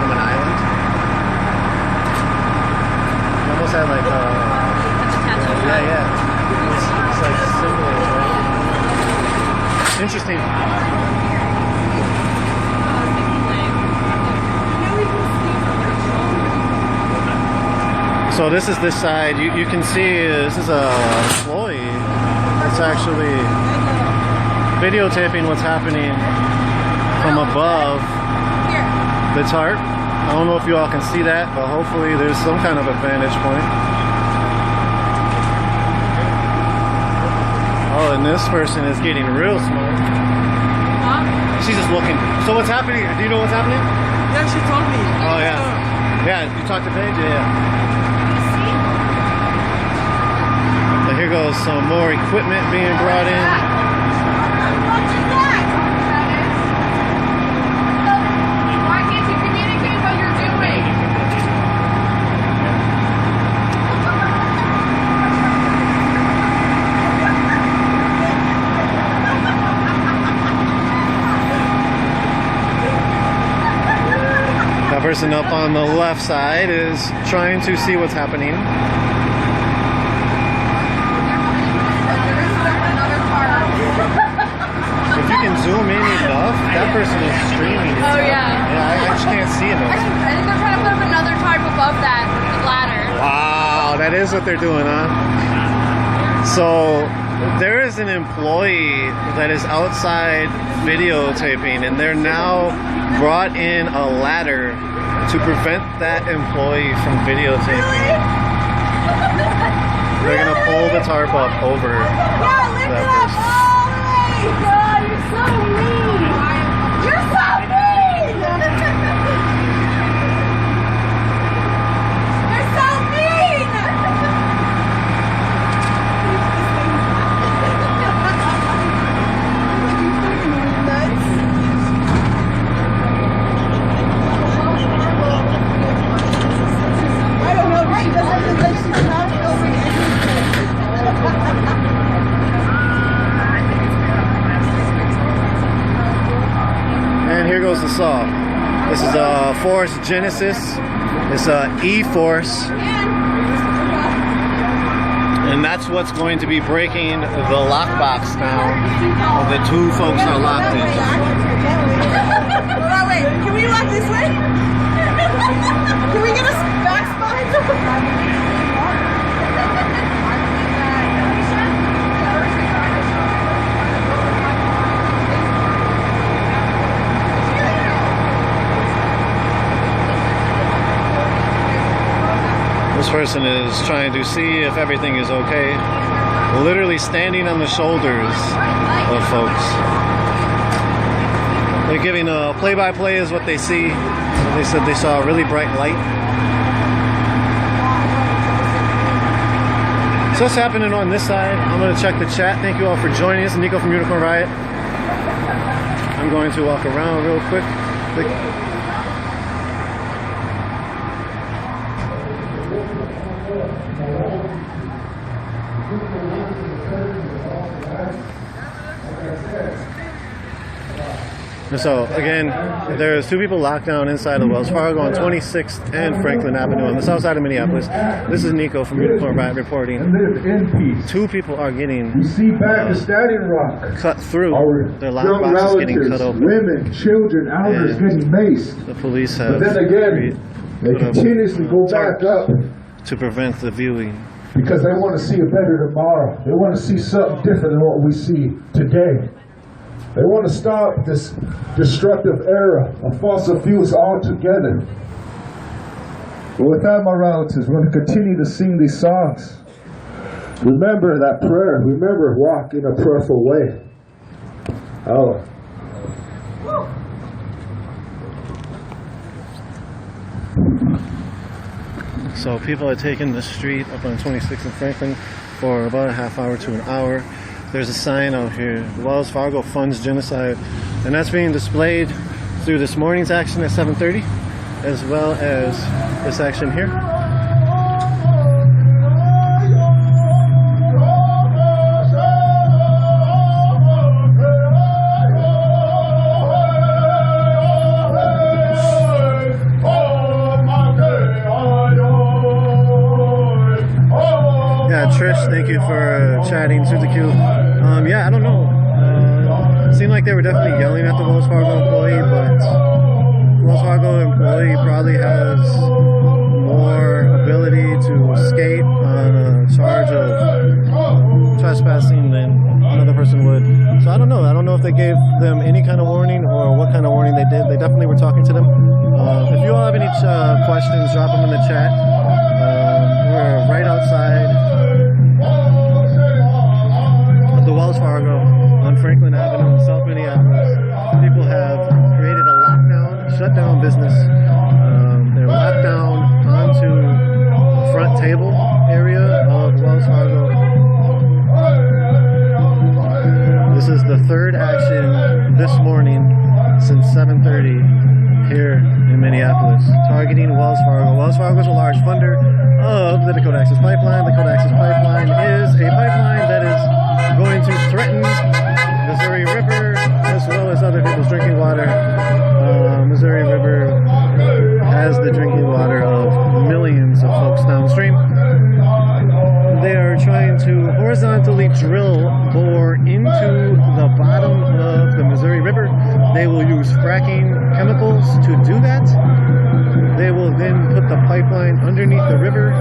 From an island? You almost had like yeah. It's like symbols, right? Interesting. So this is this side. You can see this is a employee that's actually videotaping what's happening from above the tarp. I don't know if you all can see that, but hopefully there's some kind of a vantage point. Oh, and this person is getting real small. She's just looking. So what's happening? Do you know what's happening? Yeah, she told me. Oh, yeah. Yeah, you talked to Paige? Yeah. So here goes some more equipment being brought in. Why can't you communicate what you're doing? That person up on the left side is trying to see what's happening. If you can zoom in enough, that person is streaming. Oh, yeah. Yeah, I just can't see it. I think they're trying to put up another tarp above that ladder. Wow, that is what they're doing, huh? So there is an employee that is outside videotaping, and they're now brought in a ladder to prevent that employee from videotaping. They're gonna pull the tarp up over that person. God, you're so mean. You're so mean. You're so mean. I don't know, but she doesn't look like she's not filming anything. Force Genesis. It's a E-Force. And that's what's going to be breaking the lockbox now. The two folks are locked in. Hold on, wait. Can we walk this way? Can we get a back spot? This person is trying to see if everything is okay. Literally standing on the shoulders of folks. They're giving a play-by-play is what they see. They said they saw a really bright light. So what's happening on this side? I'm going to check the chat. Thank you all for joining us. Nico from Unicorn Riot. I'm going to walk around real quick. So again, there's two people locked down inside of Wells Fargo on 26th and Franklin Avenue on the south side of Minneapolis. This is Nico from Unicorn Riot reporting. Live in peace. Two people are getting We see back to Standing Rock. cut through. Our Their young lockbox is getting relatives, cut open. women, children, elders And getting maced. the police have But then again, they put up continuously go back up to prevent the viewing. because they want to see a better tomorrow. They want to see something different than what we see today. They want to stop this destructive era of fossil fuels altogether. But with that, my relatives, we're going to continue to sing these songs. Remember that prayer. Remember, walk in a prayerful way. Oh. So people are taking the street up on 26th and Franklin for about a half hour to an hour. There's a sign out here, Wells Fargo funds genocide, and that's being displayed through this morning's action at 7:30, as well as this action here. Trish, thank you for chatting. Suzuki. Yeah, I don't know. It seemed like they were definitely yelling at the Wells Fargo employee, but Wells Fargo employee probably has more ability to escape on a charge of trespassing than another person would. So I don't know. I don't know if they gave them any kind of warning or what kind of warning they did. They definitely were talking to them. If you all have any questions, drop them in the chat. We're right outside the Wells Fargo on Franklin Avenue in South Minneapolis. People have created a lockdown, shut down business. They're locked down onto the front table area of Wells Fargo. This is the third action this morning since 7:30 here in Minneapolis, targeting Wells Fargo. Wells Fargo is a large funder of the Dakota Access Pipeline. The Dakota Access Pipeline is a pipeline that is going to threaten Missouri River as well as other people's drinking water. Missouri River has the drinking water of millions of folks downstream. They are trying to horizontally bore into the bottom of the Missouri River. They will use fracking chemicals to do that. They will then put the pipeline underneath the river,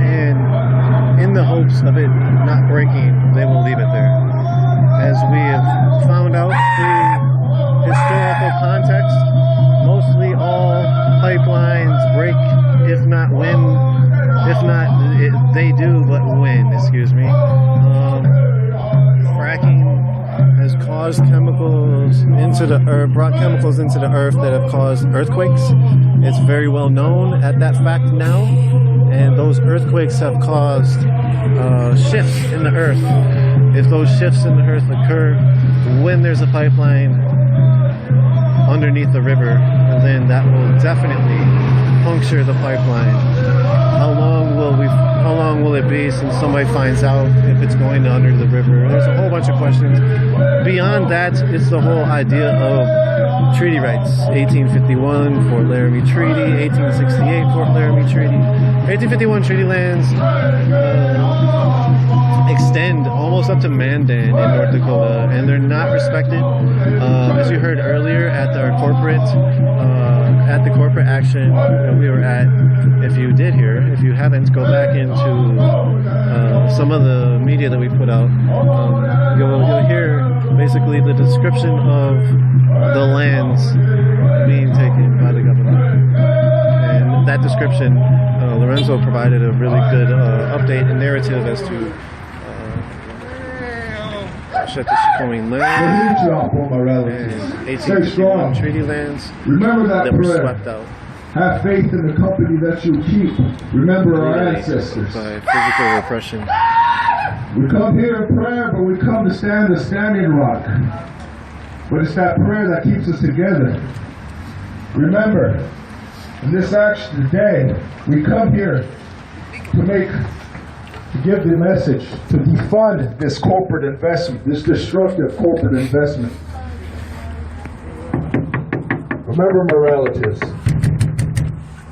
and in the hopes of it not breaking, they will leave it there. As we have found out through historical context, mostly all pipelines break, if not when, if not they do, but when, excuse me. Fracking has caused chemicals into the earth, brought chemicals into the earth that have caused earthquakes. It's very well known at that fact now, and those earthquakes have caused shifts in the earth. If those shifts in the earth occur when there's a pipeline underneath the river, then that will definitely puncture the pipeline. How long will it be since somebody finds out if it's going under the river? There's a whole bunch of questions. Beyond that, it's the whole idea of treaty rights. 1851 Fort Laramie Treaty, 1868 Fort Laramie Treaty. 1851 treaty lands extend almost up to Mandan in North Dakota, and they're not respected. As you heard earlier at our corporate action that we were at, if you did hear, if you haven't, go back into some of the media that we put out. You'll hear basically the description of the lands being taken by the government, and that description, Lorenzo provided a really good update and narrative as to Shut-the-Shikoing lands and 1851 treaty lands Remember that were prayer. swept out. Have faith in the company that you keep. Remember our ancestors. By physical repression. We come here in prayer, but we come to stand the standing rock. But it's that prayer that keeps us together. Remember, in this action today, we come here to give the message, to defund this corporate investment, this destructive corporate investment. Remember, my relatives.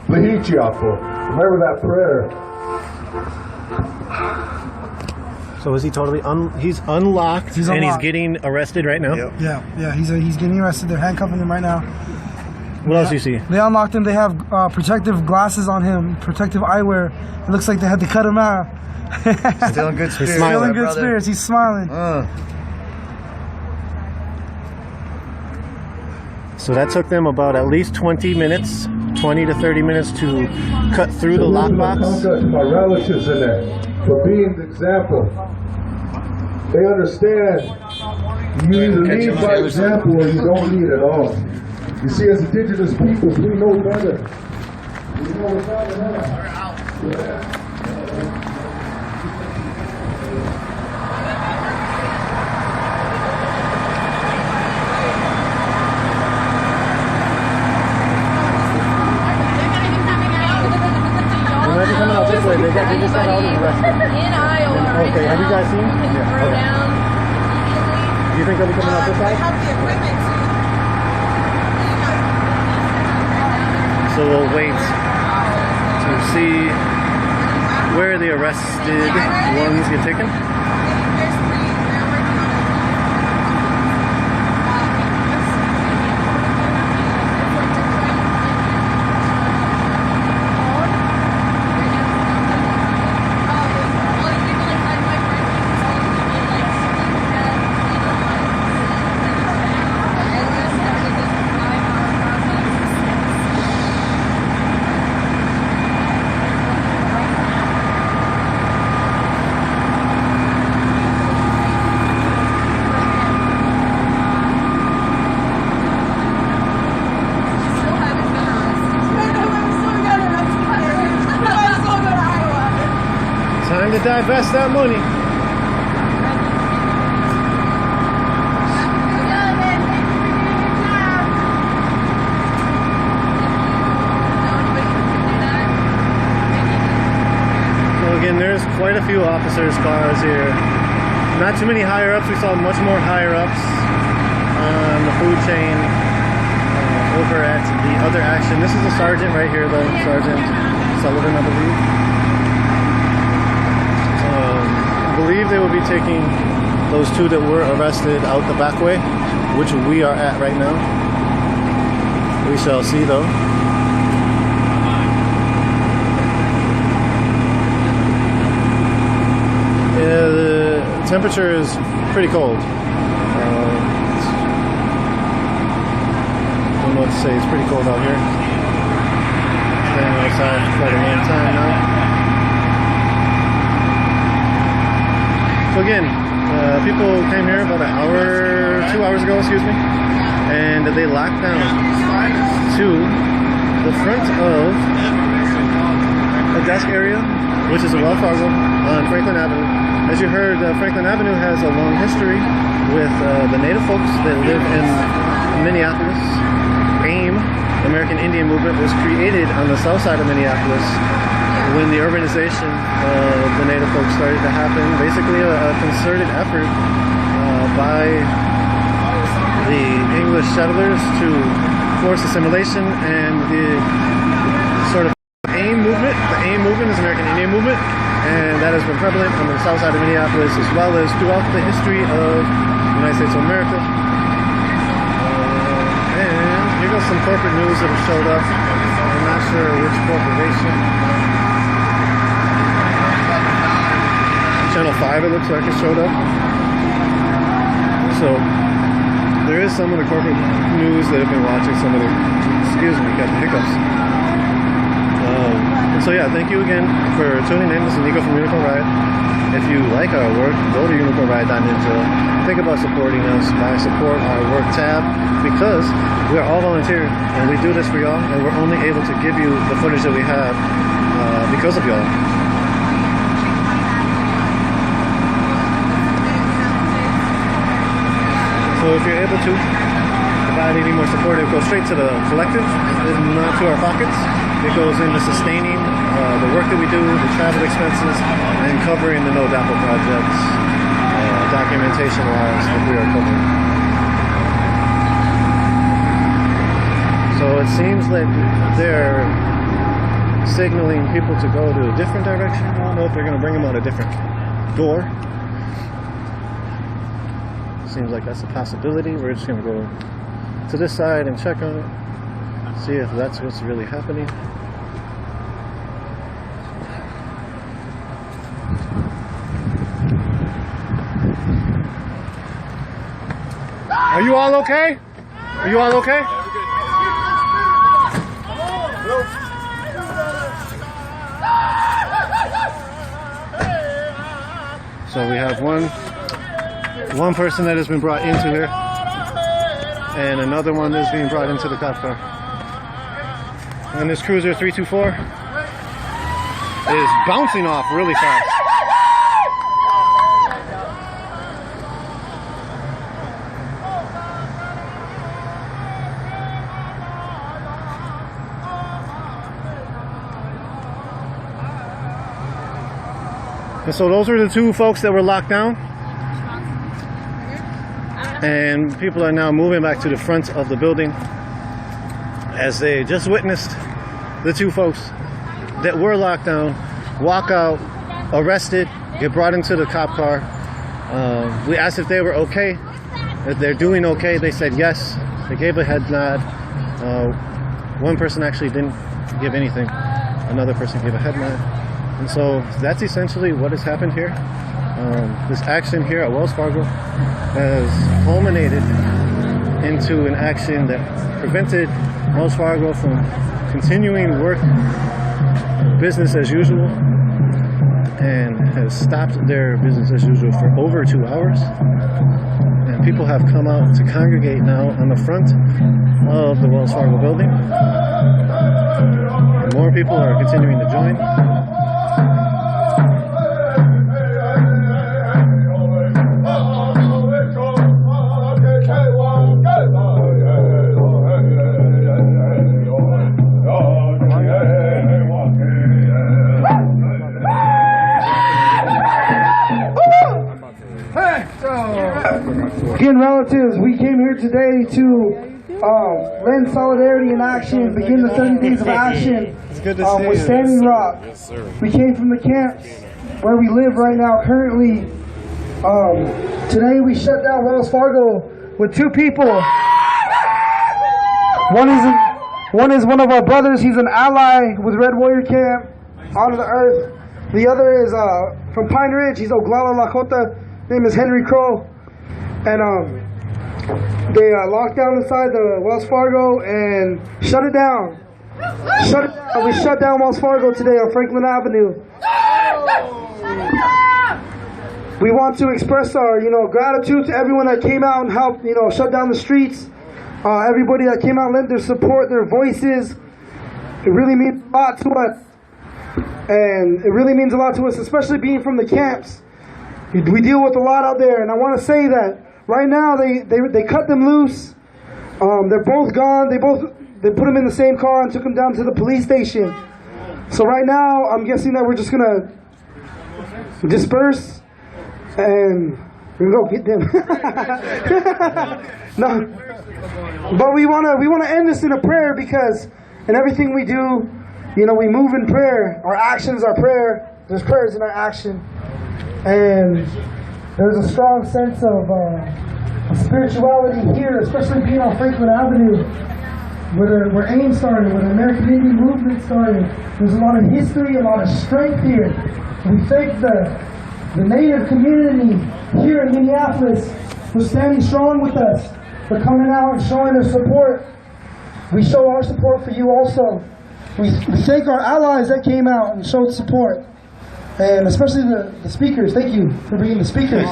Remember that prayer. So is he totally he's unlocked, He's and he's unlocked. getting arrested right now? Yep. Yeah, he's getting arrested. They're handcuffing him right now. What else do you see? They unlocked him. They have protective glasses on him, protective eyewear. It looks like they had to cut him out. Still in good spirits. smiling. Still in good brother. spirits. He's smiling. So that took them about at least 20 minutes, 20 to 30 minutes to cut through the lockbox. To my relatives in there for being the example. They understand you either lead by example or you don't lead at all. You see, as indigenous peoples, we know better. We know without better. They might be coming out this way. They just got all arrested. In Iowa. Okay, have you guys seen? Throw down. Do you think they'll be coming out this side? So we'll wait to see where the arrested ones get taken. Time to divest that money. So again, there's quite a few officers' cars here. Not too many higher ups. We saw much more higher ups on the food chain over at the other action. This is a sergeant right here, though, Sergeant Sullivan, I believe. I believe they will be taking those two that were arrested out the back way, which we are at right now. We shall see, though. The temperature is pretty cold. I don't know what to say. It's pretty cold out here. Staying outside for quite a long time now. So again, people came here about 2 hours ago, and they locked down to the front of a desk area, which is a Wells Fargo on Franklin Avenue. As you heard, Franklin Avenue has a long history with the Native folks that live in Minneapolis. AIM, American Indian Movement, was created on the south side of Minneapolis when the urbanization of the Native folks started to happen. Basically a concerted effort by the English settlers to force assimilation, and the sort of AIM movement. The AIM movement is American Indian movement, and that has been prevalent on the south side of Minneapolis as well as throughout the history of the United States of America. And here goes some corporate news that have showed up. I'm not sure which corporation. Channel 5, it looks like it showed up. So there is some of the corporate news that have been watching some of the, excuse me, got the hiccups. And so yeah, thank you again for tuning in. This is Nico from Unicorn Riot. If you like our work, go to unicornriot.ninja. Think about supporting us by support our work tab, because we're all volunteer and we do this for y'all, and we're only able to give you the footage that we have because of y'all. So if you're able to provide any more support, it goes straight to the collective and not to our pockets. It goes into sustaining the work that we do, the travel expenses, and covering the NoDAPL projects, documentation-wise that we are covering. So it seems like they're signaling people to go to a different direction. I don't know if they're going to bring them out a different door. Seems like that's a possibility. We're just going to go to this side and check on it, see if that's what's really happening. Are you all okay? Are you all okay? So we have one person that has been brought into here, and another one that's being brought into the cop car. And this Cruiser 324 is bouncing off really fast. And so those were the two folks that were locked down. And people are now moving back to the front of the building as they just witnessed the two folks that were locked down walk out, arrested, get brought into the cop car. We asked if they were okay, if they're doing okay. They said yes. They gave a head nod. One person actually didn't give anything. Another person gave a head nod. And so that's essentially what has happened here. This action here at Wells Fargo has culminated into an action that prevented Wells Fargo from continuing work business as usual, and has stopped their business as usual for over 2 hours. And people have come out to congregate now on the front of the Wells Fargo building. And more people are continuing to join. Again, relatives, we came here today to lend solidarity in action, begin the 30 days of action with Standing Rock. Yes, sir. We came from the camps where we live right now currently. Today we shut down Wells Fargo with two people. One is one of our brothers. He's an ally with Red Warrior Camp, Honor the Earth. The other is from Pine Ridge. He's Oglala Lakota. His name is Henry Crow. And they locked down inside the Wells Fargo and shut it down. We shut down Wells Fargo today on Franklin Avenue. We want to express our, gratitude to everyone that came out and helped, shut down the streets. Everybody that came out, lent their support, their voices. It really means a lot to us. And it really means a lot to us, especially being from the camps. We deal with a lot out there, and I want to say that right now they cut them loose. They're both gone. They put them in the same car and took them down to the police station. So right now, I'm guessing that we're just gonna disperse and we're gonna go get them. No. But we wanna end this in a prayer, because in everything we do, you know, we move in prayer. Our actions are prayer. There's prayers in our action, and there's a strong sense of spirituality here, especially being on Franklin Avenue, where AIM started, where the American Indian movement started. There's a lot of history, a lot of strength here. We thank the Native community here in Minneapolis for standing strong with us, for coming out and showing their support. We show our support for you also. We thank our allies that came out and showed support. And especially the speakers. Thank you for bringing the speakers.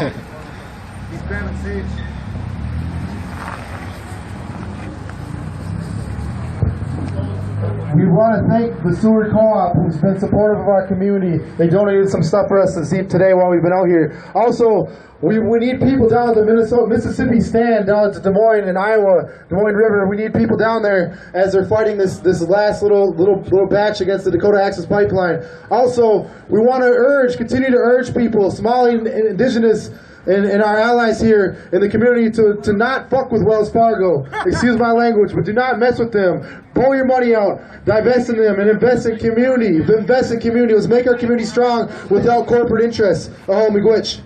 We want to thank the Seward Co-op, who's been supportive of our community. They donated some stuff for us to see today while we've been out here. Also, we need people down at the Mississippi stand down to Des Moines in Iowa, Des Moines River. We need people down there as they're fighting this last little batch against the Dakota Access Pipeline. Also, we want to continue to urge people, Somali and indigenous and our allies here in the community, to not fuck with Wells Fargo. Excuse my language, but do not mess with them. Pull your money out, divest in them, and invest in community. Invest in community. Let's make our community strong without corporate interests. Miigwech.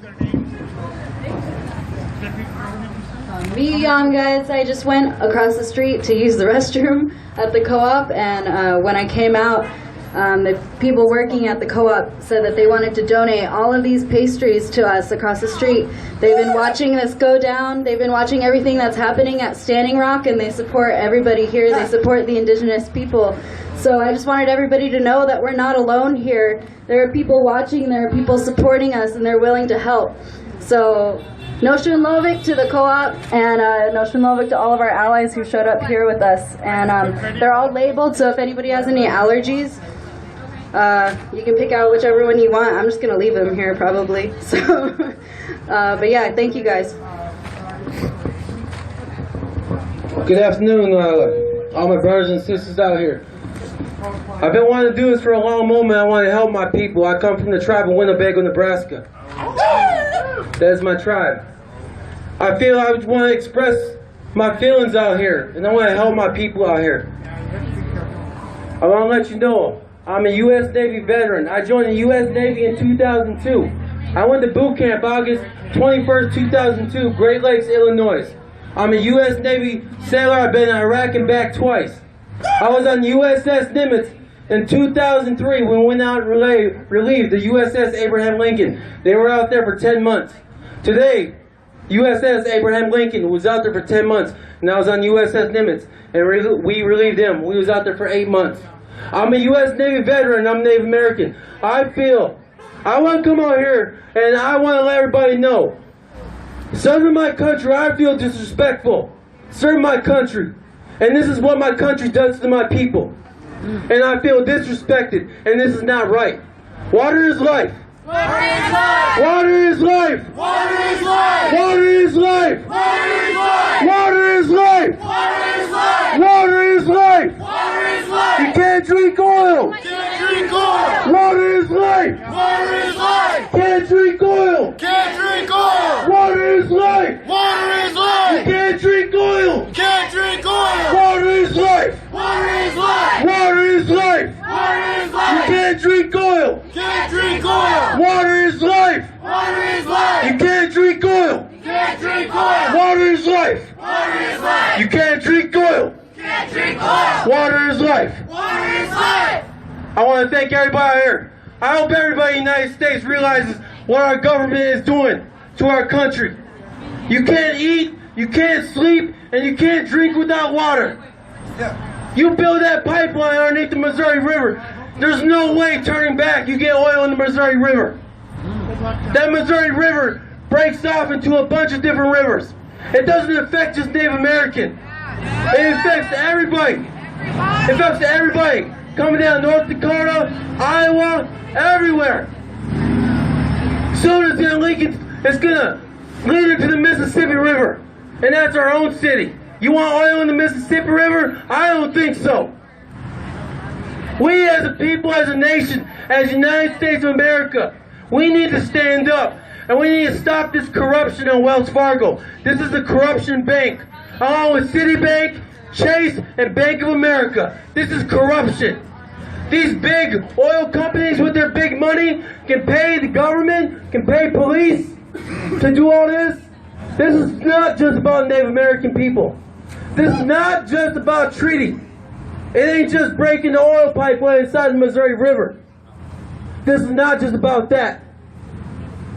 Me young guys, I just went across the street to use the restroom at the co-op, and when I came out, the people working at the co-op said that they wanted to donate all of these pastries to us across the street. They've been watching this go down. They've been watching everything that's happening at Standing Rock, and they support everybody here. They support the indigenous people. So I just wanted everybody to know that we're not alone here. There are people watching, there are people supporting us, and they're willing to help. So Noshun Lovik to the co-op, and Noshun Lovik to all of our allies who showed up here with us. And they're all labeled, so if anybody has any allergies, you can pick out whichever one you want. I'm just going to leave them here probably. So, but yeah, thank you guys. Good afternoon, all my brothers and sisters out here. I've been wanting to do this for a long moment. I want to help my people. I come from the tribe of Winnebago, Nebraska. That is my tribe. I feel I want to express my feelings out here, and I want to help my people out here. I want to let you know, I'm a U.S. Navy veteran. I joined the U.S. Navy in 2002. I went to boot camp August 21st, 2002, Great Lakes, Illinois. I'm a U.S. Navy sailor. I've been in Iraq and back twice. I was on USS Nimitz in 2003 when we went out and relieved the USS Abraham Lincoln. They were out there for 10 months. Today, USS Abraham Lincoln was out there for 10 months, and I was on USS Nimitz, and we relieved them. We was out there for 8 months. I'm a U.S. Navy veteran. I'm Native American. I want to come out here and I want to let everybody know, serving my country, I feel disrespectful. Serve my country. And this is what my country does to my people. And I feel disrespected, and this is not right. Water is life. Water is life. Water is life. Water is life. Water is life. Water is life. Water is life. Water is life. Water is life. Water is life. You can't drink oil. Can't drink oil. Water is life. Water is life. Can't drink oil. Can't drink oil. Water is life. Water is You life. can't drink oil. Can't drink oil. Water is life. Water is life. Water is life. Water is You life. can't drink oil. Can't drink oil. Water is life. Water is life. You can't drink oil. Can't drink oil. Water is life. Water is life. You can't drink oil. Can't drink oil. Water is life. Water is life. I want to thank everybody here. I hope everybody in the United States realizes what our government is doing to our country. You can't eat, you can't sleep, and you can't drink without water. You build that pipeline underneath the Missouri River. There's no way turning back. You get oil in the Missouri River. That Missouri River breaks off into a bunch of different rivers. It doesn't affect just Native American. It affects everybody. It affects everybody. Coming down North Dakota, Iowa, everywhere. Soon it's gonna leak it. It's gonna lead into the Mississippi River, and that's our own city. You want oil in the Mississippi River? I don't think so. We as a people, as a nation, as the United States of America, we need to stand up, and we need to stop this corruption in Wells Fargo. This is a corruption bank. along with Citibank, Chase, and Bank of America. This is corruption. These big oil companies with their big money can pay the government, can pay police to do all this. This is not just about Native American people. This is not just about treaty. It ain't just breaking the oil pipeline inside the Missouri River. This is not just about that.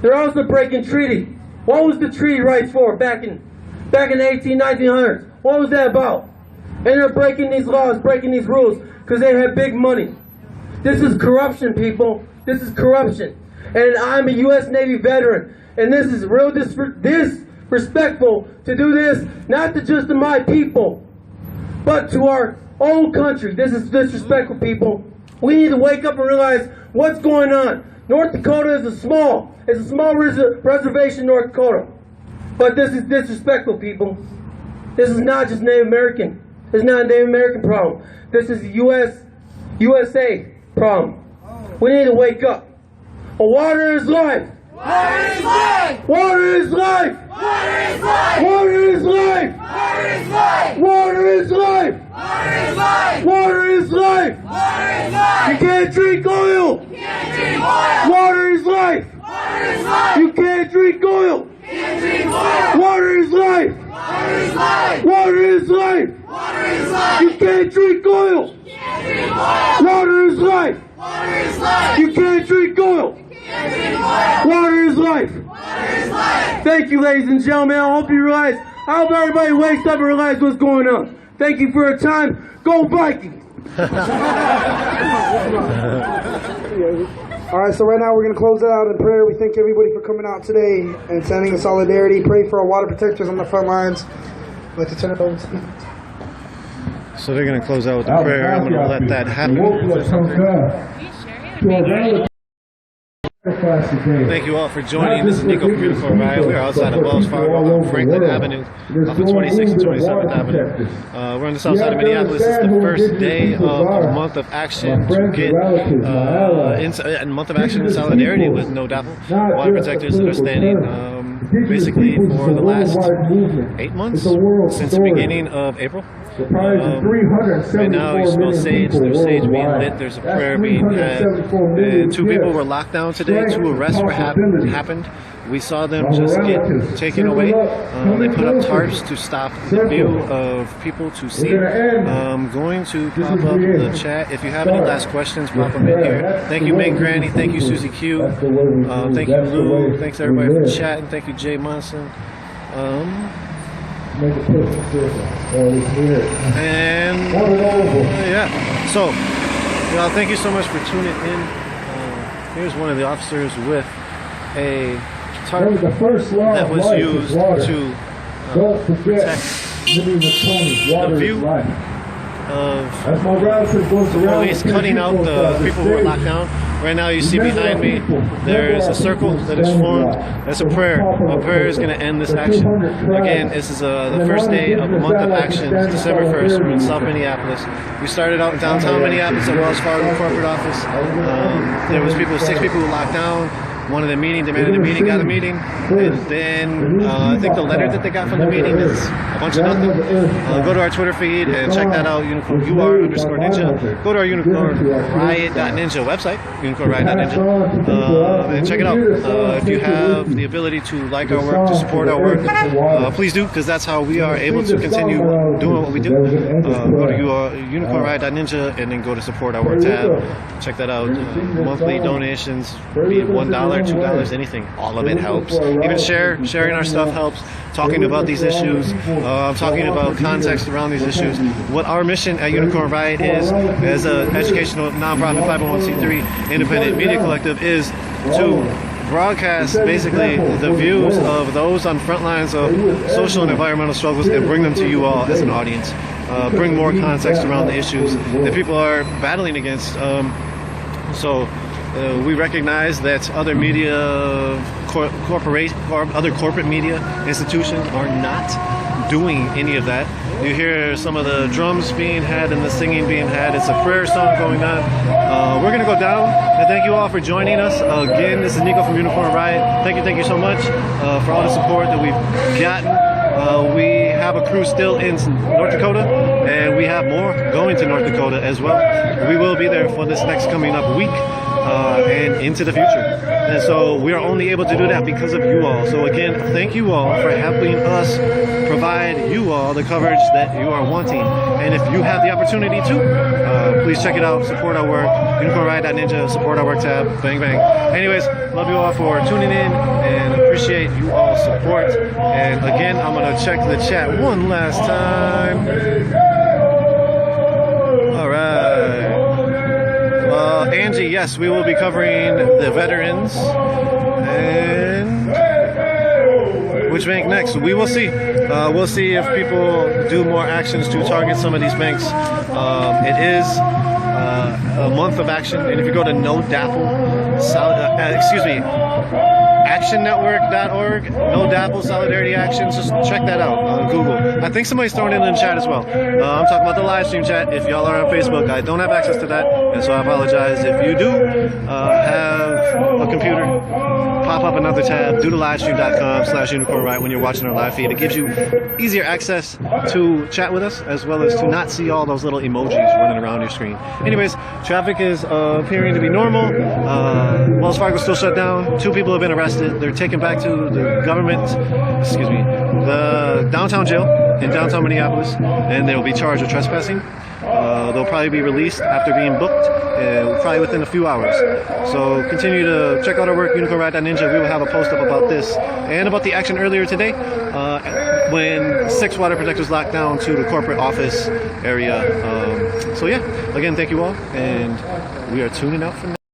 They're also breaking treaty. What was the treaty rights for back in the 1900s? What was that about? And they're breaking these laws, breaking these rules, because they have big money. This is corruption, people. This is corruption. And I'm a U.S. Navy veteran, and this is real disrespectful to do this, not to just to my people, but to our own country. This is disrespectful, people. We need to wake up and realize what's going on. North Dakota is a small reservation in North Dakota. But this is disrespectful, people. This is not just Native American. This is not a Native American problem. This is a USA problem. We need to wake up. Water is life. Water is life! Water is life! Water is life! Water is life! Water is life! Water is life! Water is life! Water is life! Water is life! You can't drink oil! You can't drink oil! Water is life! Water is life! You can't drink oil! You can't drink oil! Water is life! Water is life! Water is life! Water is life! You can't drink oil! You can't drink oil! Water is life! Water is life! You can't drink oil! You can't drink oil! Water is life! Water is life! Thank you, ladies and gentlemen. I hope you realize, I hope everybody wakes up and realizes what's going on. Thank you for your time. Go Vikings! All right, so right now we're going to close it out in prayer. We thank everybody for coming out today and sending in solidarity. Pray for our water protectors on the front lines. I'd like to turn it over to So they're going to close out with a prayer. I'm going to let that happen. Thank you all for joining. This is Nico from Unicorn Ride. We're outside of Wells Fargo on Franklin Avenue, off of 26th and 27th Avenue. We're on the south side of Minneapolis. It's the first day of a month of action to get a month of action in solidarity with NoDAPL water protectors that are standing basically for the last 8 months since the beginning of April. Right now you smell sage, there's sage being lit, there's a prayer being had. 2 people were locked down today, 2 arrests happened. We saw them just get taken away. They put up tarps to stop the view of people to see. Going to pop up the chat. If you have any last questions, pop them in here. Thank you, Meg Granny. Thank you, Susie Q. Thank you, Lou. Thanks everybody for chatting. Thank you, Jay Munson. Yeah, so thank you so much for tuning in. Here's one of the officers with a tarp that was used to protect the view of police cutting out the people who are locked down. Right now you see behind me there's a circle that is formed. That's a prayer. A prayer is going to end this action. Again, this is the first day of a month of action. It's December 1st. We're in South Minneapolis. We started out in downtown Minneapolis at Wells Fargo corporate office. There was 6 people who locked down. Wanted a meeting, demanded a meeting, got a meeting, and then I think the letter that they got from the meeting is a bunch of nothing. Go to our Twitter feed and check that out, UR_ninja. Go to our unicornriot.ninja website, unicornriot.ninja, and check it out. If you have the ability to like our work, to support our work, please do, because that's how we are able to continue doing what we do. Go to unicornriot.ninja and then go to support our work tab. Check that out. Monthly donations, be it $1, $2, anything, all of it helps. Even sharing our stuff helps. Talking about these issues, talking about context around these issues. What our mission at Unicorn Riot is, as an educational nonprofit 501c3 independent media collective, is to broadcast basically the views of those on front lines of social and environmental struggles and bring them to you all as an audience. Bring more context around the issues that people are battling against. We recognize that other media other corporate media institutions are not doing any of that. You hear some of the drums being had and the singing being had. It's a prayer song going on. We're going to go down, and thank you all for joining us. Again, this is Nico from Unicorn Riot. Thank you so much for all the support that we've gotten. We have a crew still in North Dakota, and we have more going to North Dakota as well. We will be there for this next coming up week and into the future. And so we are only able to do that because of you all. So again, thank you all for helping us provide you all the coverage that you are wanting. And if you have the opportunity to, please check it out, support our work, unicornride.ninja, support our work tab, bang bang. Anyways, love you all for tuning in and appreciate you all support. And again, I'm gonna check the chat one last time. All right. Angie, yes, we will be covering the veterans. And which bank next? We will see. We'll see if people do more actions to target some of these banks. It is a month of action, and if you go to NoDAPL, actionnetwork.org, NoDAPL Solidarity Actions, just check that out on Google. I think somebody's throwing it in the chat as well. I'm talking about the live stream chat. If y'all are on Facebook, I don't have access to that, and so I apologize. If you do have a computer, pop up another tab, do the livestream.com/unicornride when you're watching our live feed. It gives you easier access to chat with us, as well as to not see all those little emojis running around your screen. Anyways, traffic is appearing to be normal. Wells Fargo still shut down. 2 people have been arrested. They're taken back to the the downtown jail in downtown Minneapolis, and they'll be charged with trespassing. They'll probably be released after being booked, probably within a few hours. So continue to check out our work, unicornride.ninja. We will have a post up about this and about the action earlier today when 6 water protectors locked down to the corporate office area. So yeah, again, thank you all, and we are tuning out for now.